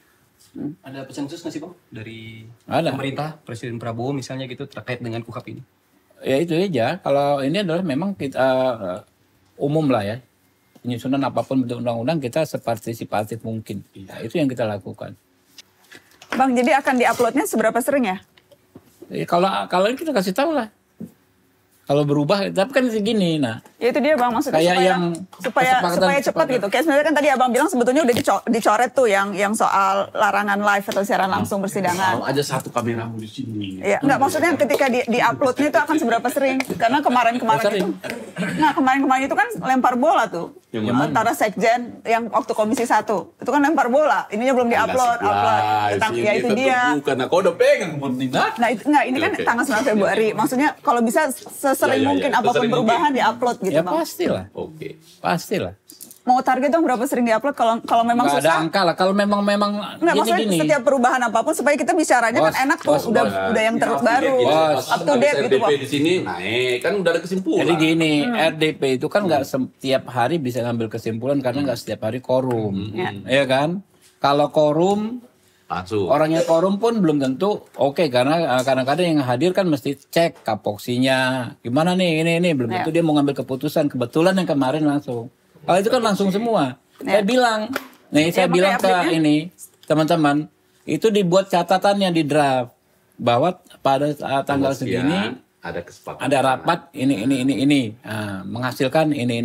Ada pesan khusus nggak sih Bang? Dari ada. Pemerintah, Presiden Prabowo misalnya gitu terkait dengan KUHP ini? Ya itu aja. Kalau ini adalah memang kita umum lah ya. Penyusunan apapun bentuk undang-undang kita separtisipatif mungkin. Nah, itu yang kita lakukan. Bang, jadi akan diuploadnya seberapa sering ya? Kalau ini kita kasih tahu lah. Kalau berubah, tapi kan segini, Ya itu dia Bang, maksudnya supaya cepat gitu. Kayak sebenarnya kan tadi Abang bilang sebetulnya udah dicoret tuh yang soal larangan live atau siaran langsung persidangan. Kalau ada satu kameramu di sini. Iya, enggak maksudnya ketika di-uploadnya itu akan seberapa sering? Karena kemarin itu kan lempar bola tuh. Antara sekjen yang waktu Komisi 1. Itu kan lempar bola. Ininya belum di-upload. Ya itu dia. Karena kau udah pegang Nah, ini kan tanggal 9 Februari. Maksudnya kalau bisa sering mungkin apapun perubahan diupload gitu ya, Bang. Pastilah. Oke. Pastilah. Mau target dong berapa sering diupload kalau memang nggak susah? ada angka lah. Kalau memang gini. Setiap perubahan apapun supaya kita bicaranya kan enak tuh udah yang terbaru, up to date gitu Bang. RDP di sini naik kan udah ada kesimpulan. Jadi gini, RDP itu kan nggak setiap hari bisa ngambil kesimpulan karena nggak setiap hari quorum, ya kan? Kalau quorum langsung. Orangnya quorum pun belum tentu oke, karena kadang-kadang yang hadir kan mesti cek kapoksinya gimana nih ini belum tentu dia mau ngambil keputusan. Kebetulan yang kemarin langsung. Kalau itu kan langsung semua. Saya bilang ke ini teman-teman itu dibuat catatannya di draft bahwa pada tanggal segini ada kesepakatan. Ada rapat ini menghasilkan ini.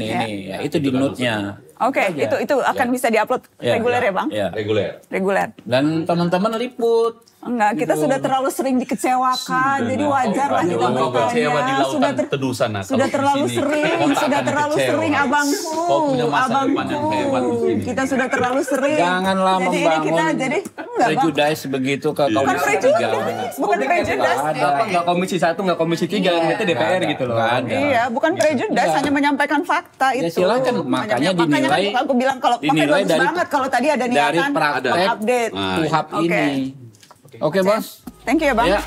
Ya, itu di note-nya. Oke, itu akan bisa diupload reguler ya Bang? Ya. Reguler. Dan teman-teman liput. Enggak, kita sudah terlalu sering dikecewakan, jadi wajar lah kita bertanya. Sudah terlalu sering abangku. Kita sudah terlalu sering. Janganlah membangun prejudice begitu ke Komisi 3. Bukan prejudice. Enggak Komisi 1, enggak Komisi 3, itu DPR gitu loh. Iya, bukan prejudice, hanya menyampaikan fakta itu. Ya silakan, makanya dinilai. Aku bilang kalau pakai bagus banget kalau tadi ada niatan dari praktek update KUHP ini. Oke, Bos. Thank you ya Bang. Ya.